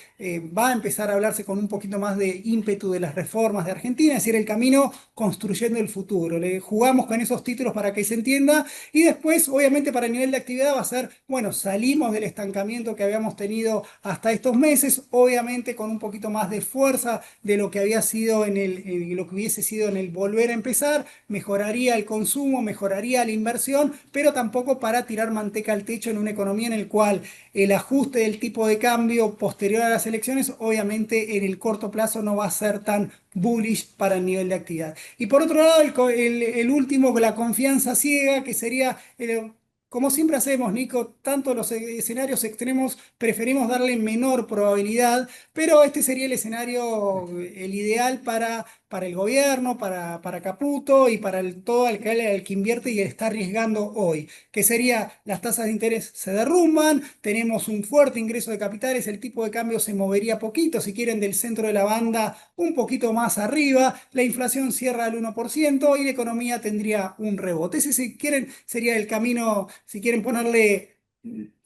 va a empezar a hablarse con un poquito más de ímpetu de las reformas de Argentina, es decir, el camino construyendo el futuro. Le jugamos con esos títulos para que se entienda y después, obviamente, para el nivel de actividad va a ser, bueno, salimos del estancamiento que habíamos tenido hasta estos meses, obviamente con un poquito más de fuerza de lo que había sido en lo que hubiese sido en el volver a empezar, mejoraría el consumo, mejoraría la inversión, pero tampoco para tirar manteca al techo en una economía en el cual el ajuste del tipo de cambio posterior a las elecciones, obviamente en el corto plazo no va a ser tan bullish para el nivel de actividad. Y por otro lado, el último, la confianza ciega, que sería, como siempre hacemos, Nico, tanto los escenarios extremos preferimos darle menor probabilidad, pero este sería el escenario, el ideal para el gobierno, para Caputo y para todo el que invierte y está arriesgando hoy, que sería las tasas de interés se derrumban, tenemos un fuerte ingreso de capitales, el tipo de cambio se movería poquito, si quieren, del centro de la banda un poquito más arriba, la inflación cierra al 1% y la economía tendría un rebote. Ese, si quieren, sería el camino, si quieren ponerle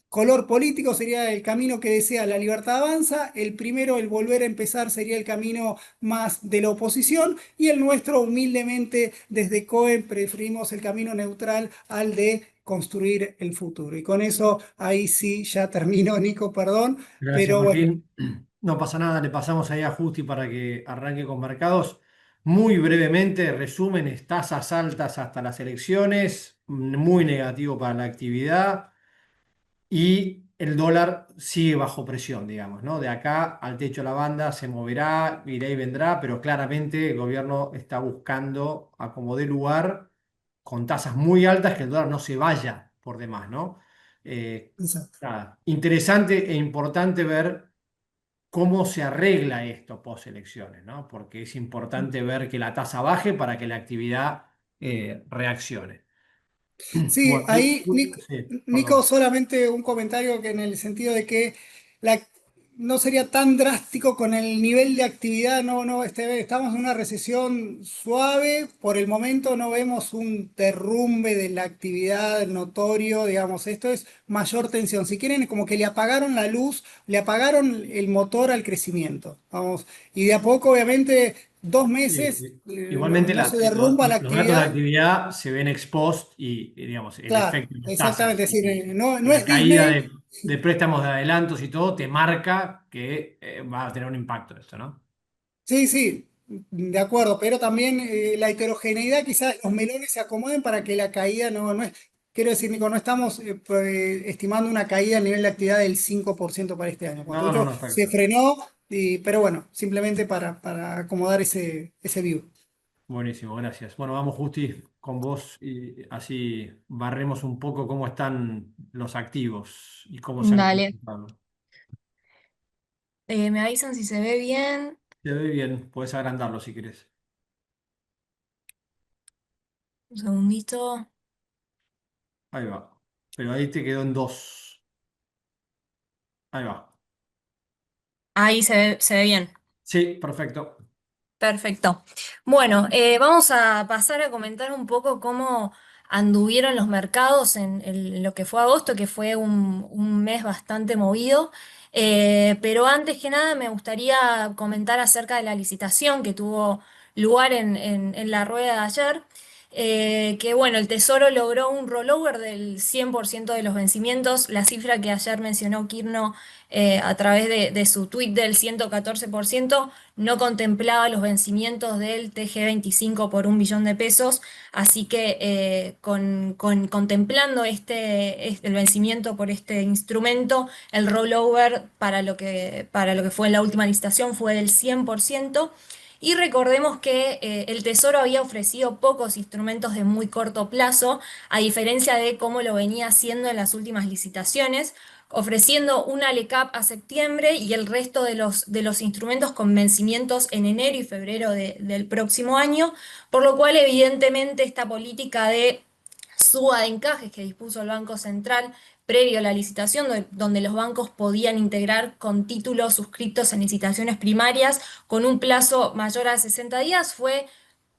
color político, sería el camino que desea la libertad avanza. El primero, el volver a empezar, sería el camino más de la oposición. Y el nuestro, humildemente, desde COE, preferimos el camino neutral al de construir el futuro. Y con eso, ahí sí, ya termino, Nico, perdón. Gracias, Pero bueno, Martín. No pasa nada, le pasamos ahí a Justi para que arranque con mercados. Muy brevemente, resúmenes, tasas altas hasta las elecciones, muy negativo para la actividad y el dólar sigue bajo presión, digamos, ¿no? De acá al techo de la banda se moverá, irá y vendrá, pero claramente el gobierno está buscando a como dé lugar con tasas muy altas que el dólar no se vaya por demás, ¿no? Eh, exacto. Nada, interesante e importante ver cómo se arregla esto post elecciones, ¿no? Porque es importante ver que la tasa baje para que la actividad reaccione. Sí, Bueno, ahí, sí, Nico, perdón. solamente un comentario que en el sentido de que la, no sería tan drástico con el nivel de actividad, no, estamos en una recesión suave, por el momento no vemos un derrumbe de la actividad notorio, digamos, esto es mayor tensión. Si quieren, es como que le apagaron la luz, le apagaron el motor al crecimiento, vamos, y de a poco, obviamente, dos meses Igualmente no se derrumba la los datos de actividad. actividad se ven exposed digamos, el Claro, efecto de las exactamente, tasas es decir, no y la es caída Disney. de préstamos de adelantos y todo te marca que va a tener un impacto esto, ¿no? Sí, sí, de acuerdo, pero también la heterogeneidad, quizás los melones se acomoden para que la caída no es, quiero decir, Nico, no estamos estimando una caída a nivel de actividad del 5% para este año. Cuando No, no, digo no, se perfecto. frenó, pero bueno, simplemente para acomodar ese view. Buenísimo, gracias. Bueno, vamos, Justi, con vos y así barremos un poco cómo están los activos y cómo se han Dale. comportado. Me avisan si se ve bien. Se ve bien, puedes agrandarlo si querés. Un segundito. Ahí va. Pero ahí te quedó en dos. Ahí va. Ahí se ve bien. Sí, perfecto. Perfecto. Bueno, vamos a pasar a comentar un poco cómo anduvieron los mercados en lo que fue agosto, que fue un mes bastante movido. Pero antes que nada me gustaría comentar acerca de la licitación que tuvo lugar en la rueda de ayer. Que bueno, el Tesoro logró un rollover del 100% de los vencimientos, la cifra que ayer mencionó Kirno a través de su tweet del 114% no contemplaba los vencimientos del TG25 por 1 billón de pesos, así que contemplando el vencimiento por este instrumento, el rollover para lo que fue la última licitación fue del 100%. Y recordemos que el Tesoro había ofrecido pocos instrumentos de muy corto plazo, a diferencia de cómo lo venía haciendo en las últimas licitaciones, ofreciendo una LECAP a septiembre y el resto de los instrumentos con vencimientos en enero y febrero del próximo año, por lo cual evidentemente esta política de suba de encajes que dispuso el Banco Central previo a la licitación, donde los bancos podían integrar con títulos suscriptos en licitaciones primarias con un plazo mayor a 60 días, fue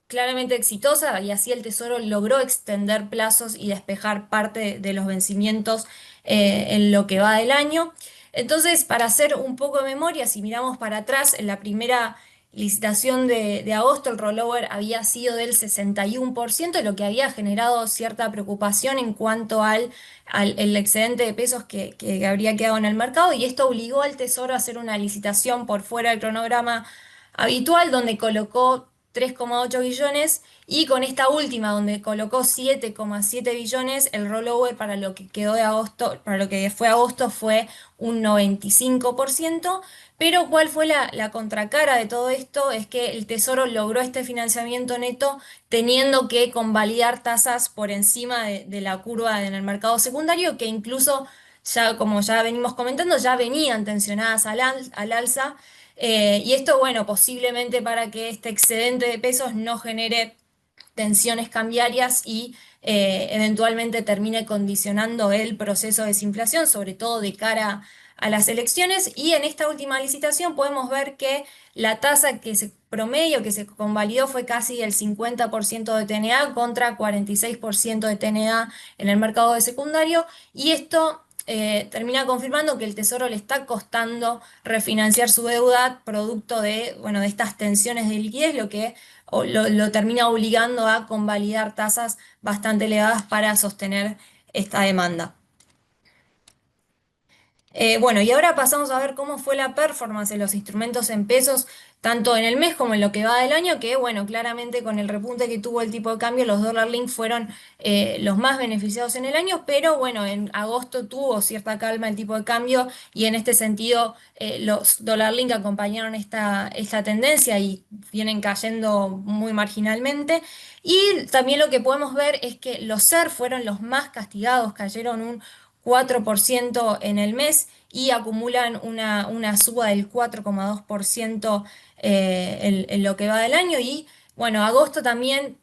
claramente exitosa y así el Tesoro logró extender plazos y despejar parte de los vencimientos en lo que va del año. Entonces, para hacer un poco de memoria, si miramos para atrás, en la primera licitación de agosto el rollover había sido del 61%, lo que había generado cierta preocupación en cuanto al el excedente de pesos que habría quedado en el mercado, y esto obligó al Tesoro a hacer una licitación por fuera del cronograma habitual, donde colocó 3,8 billones, y con esta última, donde colocó 7,7 billones, el rollover para lo que quedó de agosto, para lo que fue agosto, fue un 95%. Pero ¿cuál fue la contracara de todo esto? Es que el Tesoro logró este financiamiento neto teniendo que convalidar tasas por encima de la curva en el mercado secundario, que incluso ya, como ya venimos comentando, ya venían tensionadas al alza. Y esto, bueno, posiblemente para que este excedente de pesos no genere tensiones cambiarias y eventualmente termine condicionando el proceso de desinflación, sobre todo de cara a las elecciones. Y en esta última licitación podemos ver que la tasa que se promedio que se convalidó fue casi el 50% de TNA contra 46% de TNA en el mercado de secundario, y esto termina confirmando que el Tesoro le está costando refinanciar su deuda producto de, bueno, de estas tensiones de liquidez, lo que lo termina obligando a convalidar tasas bastante elevadas para sostener esta demanda. Bueno, y ahora pasamos a ver cómo fue la performance de los instrumentos en pesos, tanto en el mes como en lo que va del año, que bueno, claramente con el repunte que tuvo el tipo de cambio, los dólar link fueron los más beneficiados en el año, pero bueno, en agosto tuvo cierta calma el tipo de cambio, y en este sentido los dólar link acompañaron esta tendencia y vienen cayendo muy marginalmente. Y también lo que podemos ver es que los SER fueron los más castigados, cayeron un 4% en el mes y acumulan una suba del 4,2% en lo que va del año. Y bueno, agosto también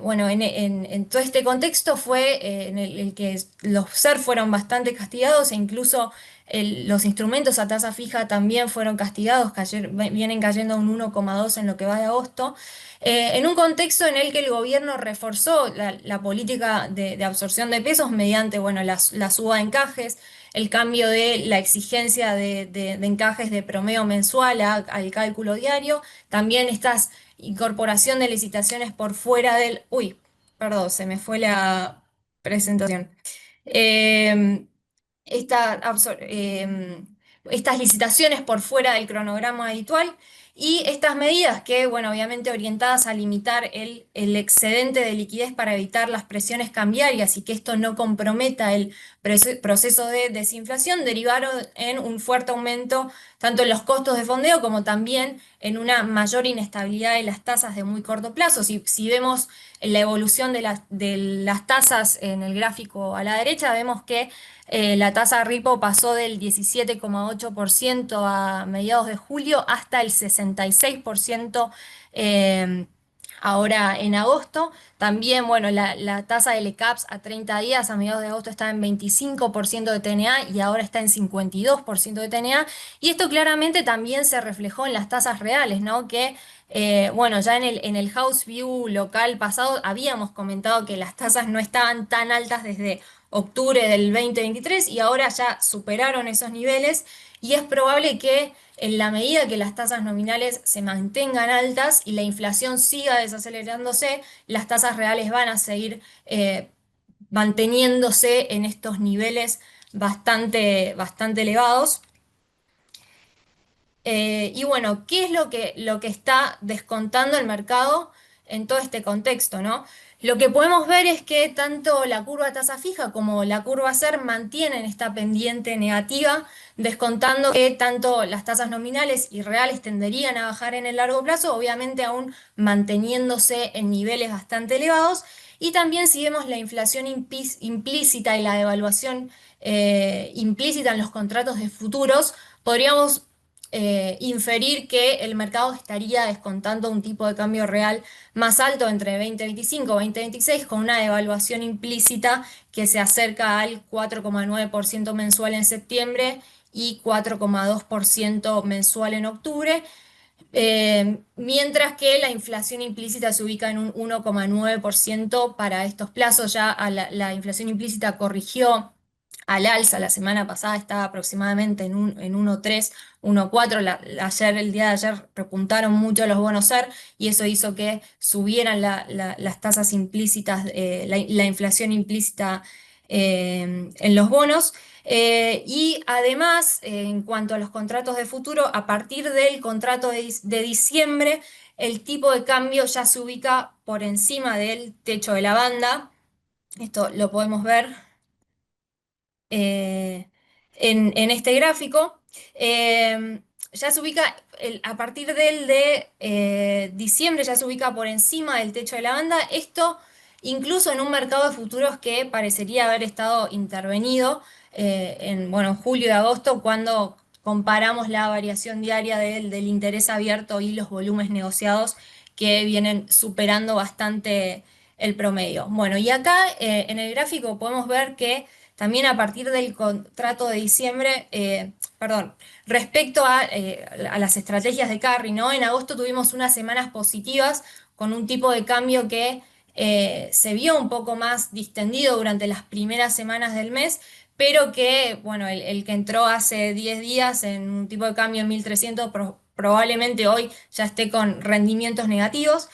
bueno, en todo este contexto fue en el que los SER fueron bastante castigados e incluso los instrumentos a tasa fija también fueron castigados, vienen cayendo un 1,2 en lo que va de agosto, en un contexto en el que el gobierno reforzó la política de absorción de pesos mediante, bueno, la suba de encajes, el cambio de la exigencia de encajes de promedio mensual al cálculo diario, también estas incorporación de licitaciones por fuera del... Uy, perdón, se me fue la presentación. Eh, estas licitaciones por fuera del cronograma habitual y estas medidas que, bueno, obviamente orientadas a limitar el excedente de liquidez para evitar las presiones cambiarias y que esto no comprometa el proceso de desinflación, derivaron en un fuerte aumento tanto en los costos de fondeo como también en una mayor inestabilidad de las tasas de muy corto plazo. Si vemos la evolución de las tasas en el gráfico a la derecha, vemos que la tasa repo pasó del 17,8% a mediados de julio hasta el 66% eh, ahora en agosto. También, bueno, la tasa de LECAPS a 30 días a mediados de agosto estaba en 25% de TNA y ahora está en 52% de TNA. Y esto claramente también se reflejó en las tasas reales, ¿no? Que, bueno, ya en el House View local pasado habíamos comentado que las tasas no estaban tan altas desde octubre del 2023 y ahora ya superaron esos niveles y es probable que en la medida que las tasas nominales se mantengan altas y la inflación siga desacelerándose, las tasas reales van a seguir manteniéndose en estos niveles bastante elevados. Y bueno, ¿qué es lo que está descontando el mercado en todo este contexto, ¿no? Lo que podemos ver es que tanto la curva tasa fija como la curva SER mantienen esta pendiente negativa, descontando que tanto las tasas nominales y reales tenderían a bajar en el largo plazo, obviamente aún manteniéndose en niveles bastante elevados. Y también si vemos la inflación implícita y la devaluación implícita en los contratos de futuros, podríamos inferir que el mercado estaría descontando un tipo de cambio real más alto entre 2025 y 2026 con una devaluación implícita que se acerca al 4,9% mensual en septiembre y 4,2% mensual en octubre, mientras que la inflación implícita se ubica en un 1,9% para estos plazos. Ya la inflación implícita corrigió al alza la semana pasada, estaba aproximadamente en 1,3, 1,4. El día de ayer repuntaron mucho los bonos SER y eso hizo que subieran las tasas implícitas, la inflación implícita en los bonos. Y además, en cuanto a los contratos de futuro, a partir del contrato de diciembre, el tipo de cambio ya se ubica por encima del techo de la banda. Esto lo podemos ver eh, en este gráfico. Ya se ubica, a partir del de diciembre, ya se ubica por encima del techo de la banda. Esto incluso en un mercado de futuros que parecería haber estado intervenido bueno, en julio y agosto, cuando comparamos la variación diaria del interés abierto y los volúmenes negociados que vienen superando bastante el promedio. Bueno, y acá en el gráfico podemos ver que también a partir del contrato de diciembre, perdón, respecto a las estrategias de carry, ¿no? En agosto tuvimos unas semanas positivas con un tipo de cambio que se vio un poco más distendido durante las primeras semanas del mes, pero que, bueno, el que entró hace 10 días en un tipo de cambio en 1300 probablemente hoy ya esté con rendimientos negativos.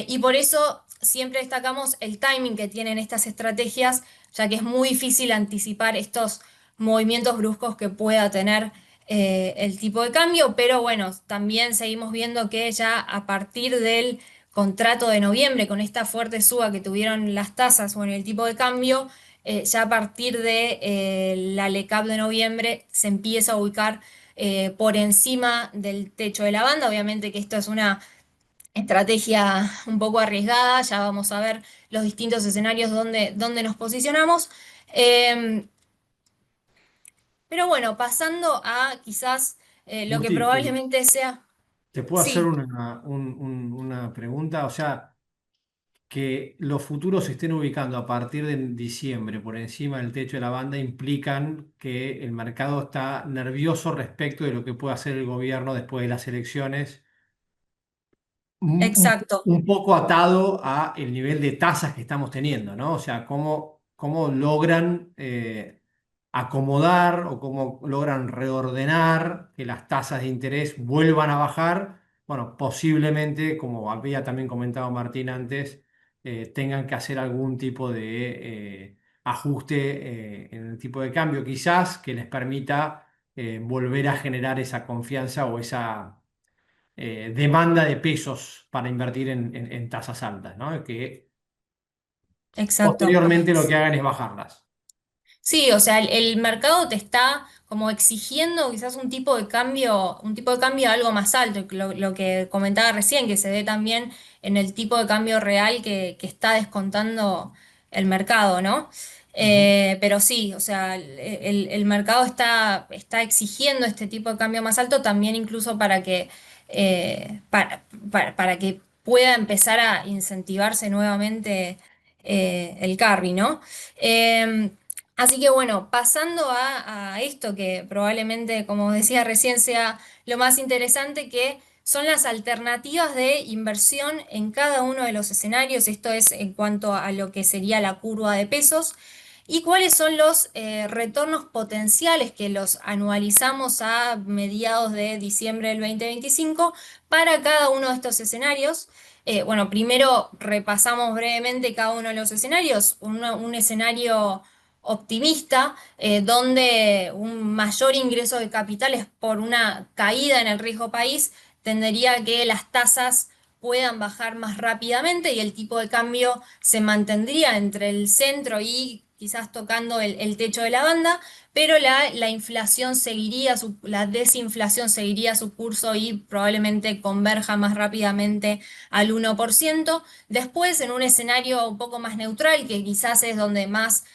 Y por eso siempre destacamos el timing que tienen estas estrategias, ya que es muy difícil anticipar estos movimientos bruscos que pueda tener el tipo de cambio, pero bueno, también seguimos viendo que ya a partir del contrato de noviembre, con esta fuerte suba que tuvieron las tasas, bueno, el tipo de cambio, ya a partir de la LECAP de noviembre se empieza a ubicar por encima del techo de la banda. Obviamente que esto es una estrategia un poco arriesgada, ya vamos a ver los distintos escenarios donde nos posicionamos. Eh, pero bueno, pasando a quizás lo que Gusti, probablemente sea... ¿te puedo hacer Sí, una pregunta? O sea, que los futuros se estén ubicando a partir de diciembre por encima del techo de la banda implican que el mercado está nervioso respecto de lo que puede hacer el gobierno después de las elecciones, Exacto, un poco atado a el nivel de tasas que estamos teniendo, ¿no? O sea, cómo logran acomodar o cómo logran reordenar que las tasas de interés vuelvan a bajar. Bueno, posiblemente, como había también comentado Martín antes, tengan que hacer algún tipo de ajuste en el tipo de cambio, quizás que les permita volver a generar esa confianza o esa demanda de pesos para invertir en tasas altas, ¿no? Que exacto. posteriormente lo que hagan es bajarlas. Sí, o sea, el mercado te está como exigiendo quizás un tipo de cambio algo más alto, lo que comentaba recién, que se ve también en el tipo de cambio real que está descontando el mercado, ¿no? Ujú. Pero sí, o sea, el mercado está exigiendo este tipo de cambio más alto también incluso para que pueda empezar a incentivarse nuevamente el carry, ¿no? Eh, Así que bueno, pasando a esto que probablemente, como decía recién, sea lo más interesante, que son las alternativas de inversión en cada uno de los escenarios, esto es en cuanto a lo que sería la curva de pesos, y cuáles son los retornos potenciales que los anualizamos a mediados de diciembre del 2025 para cada uno de estos escenarios. Bueno, primero repasamos brevemente cada uno de los escenarios. Un escenario optimista, donde un mayor ingreso de capitales por una caída en el riesgo país tendería a que las tasas puedan bajar más rápidamente y el tipo de cambio se mantendría entre el centro y quizás tocando el techo de la banda, pero la inflación seguiría, la desinflación seguiría su curso y probablemente converja más rápidamente al 1%. Después, en un escenario un poco más neutral, que quizás es donde más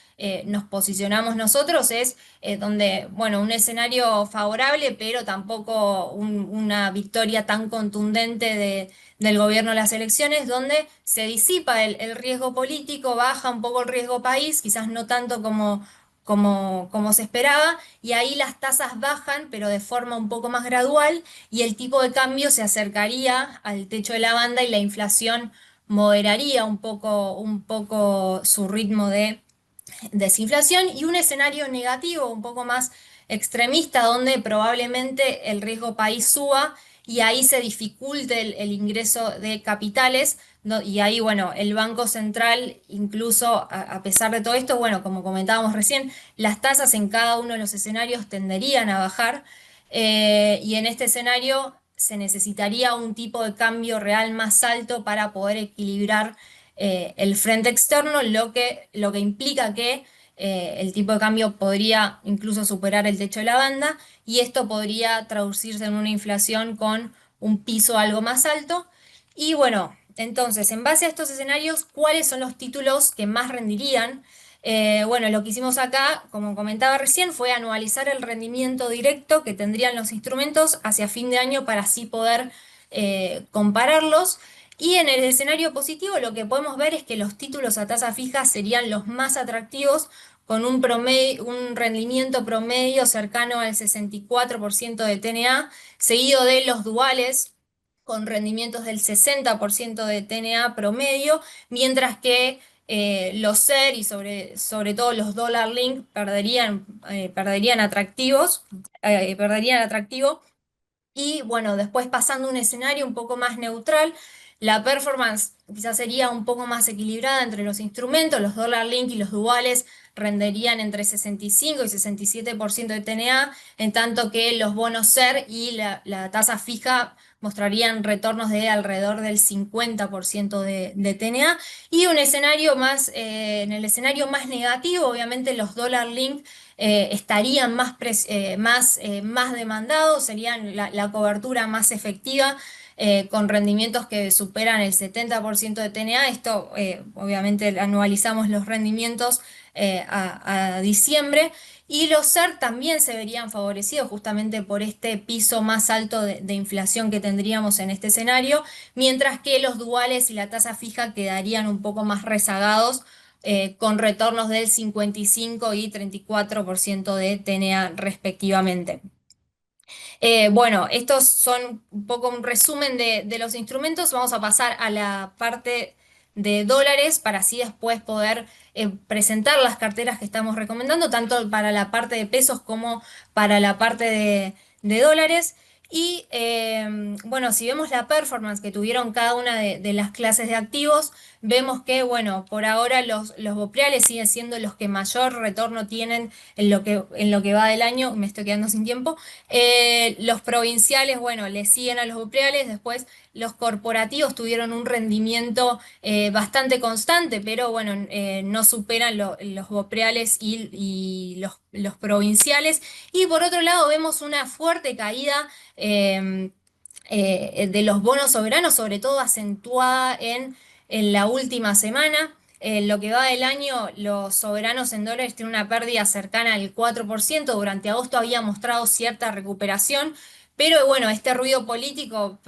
nos posicionamos nosotros, es donde, bueno, un escenario favorable, pero tampoco una victoria tan contundente del gobierno en las elecciones, donde se disipa el riesgo político, baja un poco el riesgo país, quizás no tanto como se esperaba, y ahí las tasas bajan, pero de forma un poco más gradual, y el tipo de cambio se acercaría al techo de la banda y la inflación moderaría un poco su ritmo de desinflación, y un escenario negativo un poco más extremista donde probablemente el riesgo país suba y ahí se dificulte el ingreso de capitales. Y ahí, bueno, el Banco Central, incluso a pesar de todo esto, bueno, como comentábamos recién, las tasas en cada uno de los escenarios tenderían a bajar, y en este escenario se necesitaría un tipo de cambio real más alto para poder equilibrar el frente externo, lo que implica que el tipo de cambio podría incluso superar el techo de la banda y esto podría traducirse en una inflación con un piso algo más alto. Y bueno, entonces, en base a estos escenarios, ¿cuáles son los títulos que más rendirían? Bueno, lo que hicimos acá, como comentaba recién, fue anualizar el rendimiento directo que tendrían los instrumentos hacia fin de año para así poder compararlos. Y en el escenario positivo lo que podemos ver es que los títulos a tasa fija serían los más atractivos, con un rendimiento promedio cercano al 64% de TNA, seguido de los duales con rendimientos del 60% de TNA promedio, mientras que los SER y sobre todo los Dollar Link perderían atractivo. Y bueno, después pasando a un escenario un poco más neutral, la performance quizás sería un poco más equilibrada entre los instrumentos, los Dollar Link y los duales renderían entre 65 y 67% de TNA, en tanto que los bonos SER y la tasa fija mostrarían retornos de alrededor del 50% de TNA. Y en el escenario más negativo, obviamente los Dollar Link estarían más demandados, serían la cobertura más efectiva, con rendimientos que superan el 70% de TNA. Esto, obviamente, anualizamos los rendimientos a diciembre. Y los SER también se verían favorecidos justamente por este piso más alto de inflación que tendríamos en este escenario, mientras que los duales y la tasa fija quedarían un poco más rezagados, con retornos del 55 y 34% de TNA respectivamente. Bueno, estos son un poco un resumen de los instrumentos. Vamos a pasar a la parte de dólares para así después poder presentar las carteras que estamos recomendando, tanto para la parte de pesos como para la parte de dólares. Y bueno, si vemos la performance que tuvieron cada una de las clases de activos, vemos que, bueno, por ahora los bopreales siguen siendo los que mayor retorno tienen en lo que va del año. Me estoy quedando sin tiempo. Los provinciales, bueno, le siguen a los bopreales. Después los corporativos tuvieron un rendimiento bastante constante, pero bueno, no superan los bopreales y los provinciales. Y por otro lado, vemos una fuerte caída eh, de los bonos soberanos, sobre todo acentuada en la última semana. En lo que va del año, los soberanos en dólares tienen una pérdida cercana al 4%. Durante agosto había mostrado cierta recuperación, pero bueno, este ruido político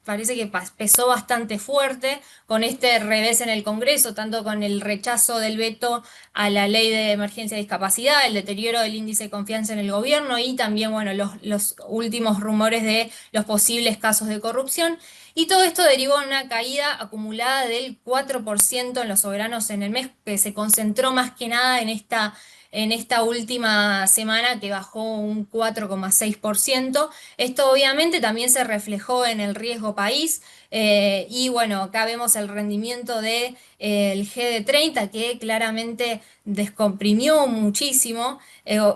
parece que pesó bastante fuerte con este revés en el Congreso, tanto con el rechazo del veto a la ley de emergencia de discapacidad, el deterioro del índice de confianza en el gobierno y también, bueno, los últimos rumores de los posibles casos de corrupción. Y todo esto derivó en una caída acumulada del 4% en los soberanos en el mes, que se concentró más que nada en esta última semana, que bajó un 4,6%. Esto obviamente también se reflejó en el riesgo país. Y bueno, acá vemos el rendimiento del GD30, que claramente descomprimió muchísimo.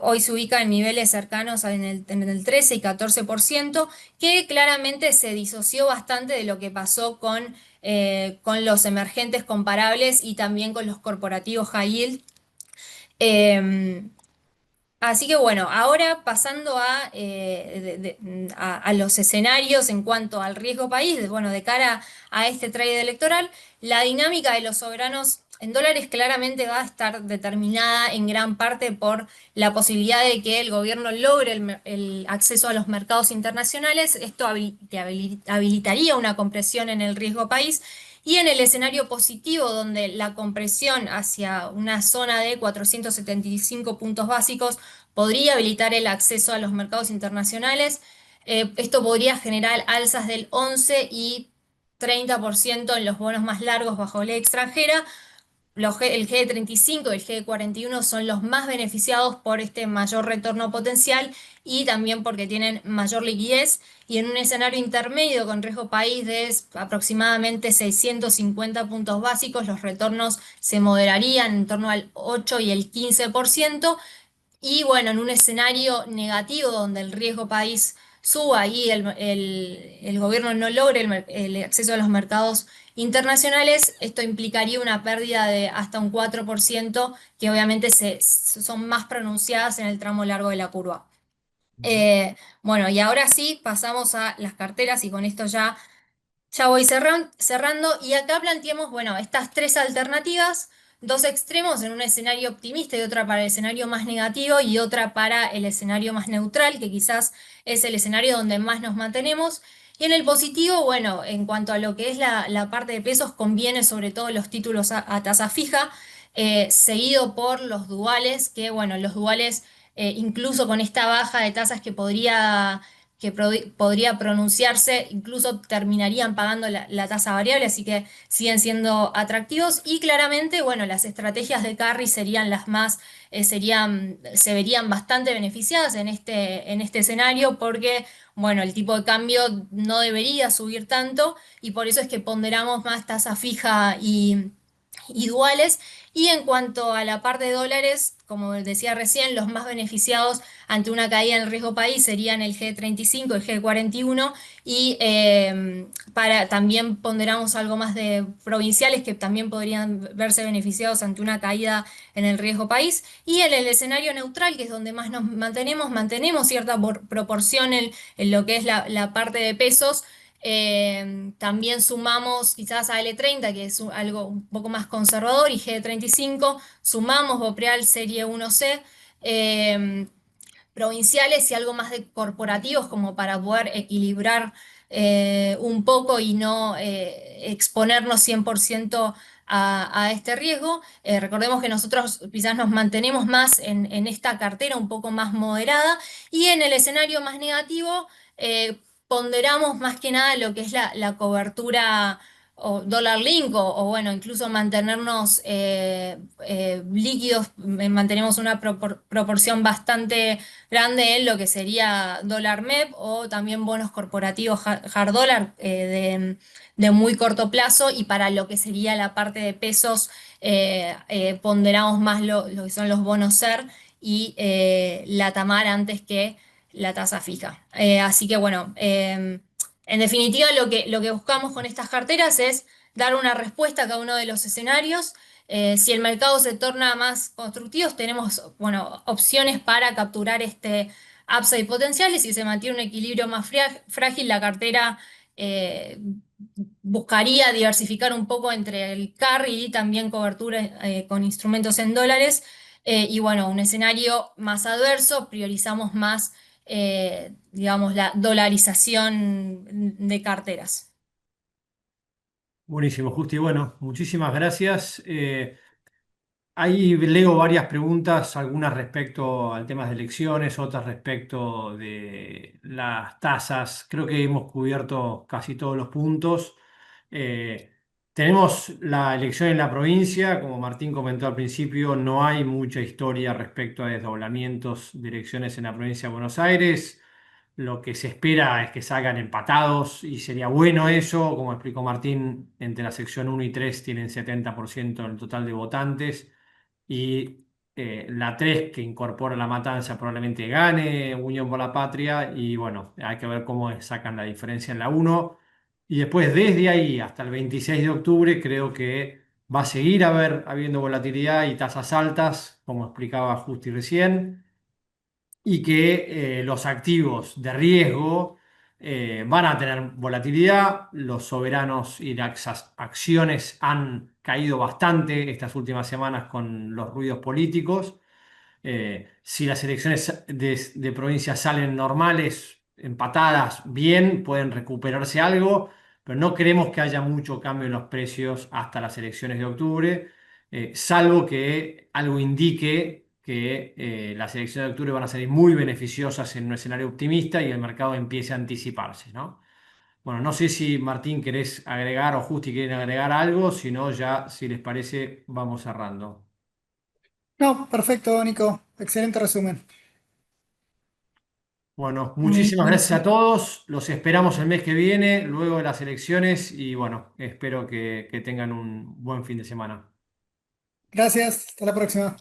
Hoy se ubica en niveles cercanos en el 13 y 14%, que claramente se disoció bastante de lo que pasó con los emergentes comparables y también con los corporativos high yield. Em, Así que bueno, ahora pasando a los escenarios en cuanto al riesgo país, bueno, de cara a este trade electoral, la dinámica de los soberanos en dólares claramente va a estar determinada en gran parte por la posibilidad de que el gobierno logre el acceso a los mercados internacionales. Esto habilitaría una compresión en el riesgo país. Y en el escenario positivo, donde la compresión hacia una zona de 475 puntos básicos podría habilitar el acceso a los mercados internacionales, esto podría generar alzas del 11 y 30% en los bonos más largos bajo ley extranjera. El G35 y el G41 son los más beneficiados por este mayor retorno potencial y también porque tienen mayor liquidez. Y en un escenario intermedio con riesgo país de aproximadamente 650 puntos básicos, los retornos se moderarían en torno al 8 y el 15%. Y bueno, en un escenario negativo donde el riesgo país suba y el gobierno no logre el acceso a los mercados internacionales, esto implicaría una pérdida de hasta un 4%, que obviamente son más pronunciadas en el tramo largo de la curva. Bueno, y ahora sí, pasamos a las carteras y con esto ya voy cerrando y acá planteamos, bueno, estas tres alternativas, dos extremos en un escenario optimista y otra para el escenario más negativo y otra para el escenario más neutral, que quizás es el escenario donde más nos mantenemos. Y en el positivo, bueno, en cuanto a lo que es la parte de pesos, conviene sobre todo los títulos a tasa fija, seguido por los duales, que bueno, los duales, incluso con esta baja de tasas que podría pronunciarse, incluso terminarían pagando la tasa variable, así que siguen siendo atractivos. Y claramente, bueno, las estrategias de carry serían las más, se verían bastante beneficiadas en este escenario, porque, bueno, el tipo de cambio no debería subir tanto y por eso es que ponderamos más tasa fija y duales. Y en cuanto a la parte de dólares, como decía recién, los más beneficiados ante una caída en el riesgo país serían el G35, el G41 y también ponderamos algo más de provinciales que también podrían verse beneficiados ante una caída en el riesgo país. Y en el escenario neutral, que es donde más nos mantenemos cierta proporción en lo que es la parte de pesos. También sumamos quizás a L30, que es algo un poco más conservador, y G35, sumamos Bopreal serie 1C, eh, provinciales y algo más de corporativos como para poder equilibrar un poco y no exponernos 100% a este riesgo. Recordemos que nosotros quizás nos mantenemos más en esta cartera un poco más moderada y en el escenario más negativo ponderamos más que nada lo que es la cobertura o dólar link bueno, incluso mantenernos líquidos, mantenemos una proporción bastante grande en lo que sería dólar MEP o también bonos corporativos hard dólar de muy corto plazo y para lo que sería la parte de pesos ponderamos más lo que son los bonos SER y la TAMAR antes que la tasa fija. Así que bueno, en definitiva lo que buscamos con estas carteras es dar una respuesta a cada uno de los escenarios. Si el mercado se torna más constructivo, tenemos, bueno, opciones para capturar este upside potencial y si se mantiene un equilibrio más frágil, la cartera eh, buscaría diversificar un poco entre el carry y también cobertura con instrumentos en dólares. Y bueno, un escenario más adverso, priorizamos más, digamos, la dolarización de carteras. Buenísimo, Justi. Bueno, muchísimas gracias. Ahí leo varias preguntas, algunas respecto al tema de elecciones, otras respecto de las tasas. Creo que hemos cubierto casi todos los puntos. Eh, Tenemos la elección en la provincia, como Martín comentó al principio, no hay mucha historia respecto a desdoblamientos de elecciones en la provincia de Buenos Aires. Lo que se espera es que salgan empatados y sería bueno eso, como explicó Martín, entre la sección uno y 3 tienen 70% del total de votantes y la 3 que incorpora la matanza probablemente gane Unión por la Patria y bueno, hay que ver cómo sacan la diferencia en la uno y después desde ahí hasta el 26 de octubre creo que va a seguir habiendo volatilidad y tasas altas, como explicaba Justi recién y que los activos de riesgo van a tener volatilidad. Los soberanos y las acciones han caído bastante estas últimas semanas con los ruidos políticos. Si las elecciones de provincia salen normales, empatadas, bien, pueden recuperarse algo, pero no creemos que haya mucho cambio en los precios hasta las elecciones de octubre, salvo que algo indique que las elecciones de octubre van a ser muy beneficiosas en un escenario optimista y el mercado empiece a anticiparse, ¿no? Bueno, no sé si Martín querés agregar o Justi quieren agregar algo, si no, ya, si les parece, vamos cerrando. No, perfecto, Nico. Excelente resumen. Bueno, muchísimas gracias a Buenísimo. todos. Los esperamos el mes que viene, luego de las elecciones, y bueno, espero que tengan un buen fin de semana. Gracias. Hasta la próxima.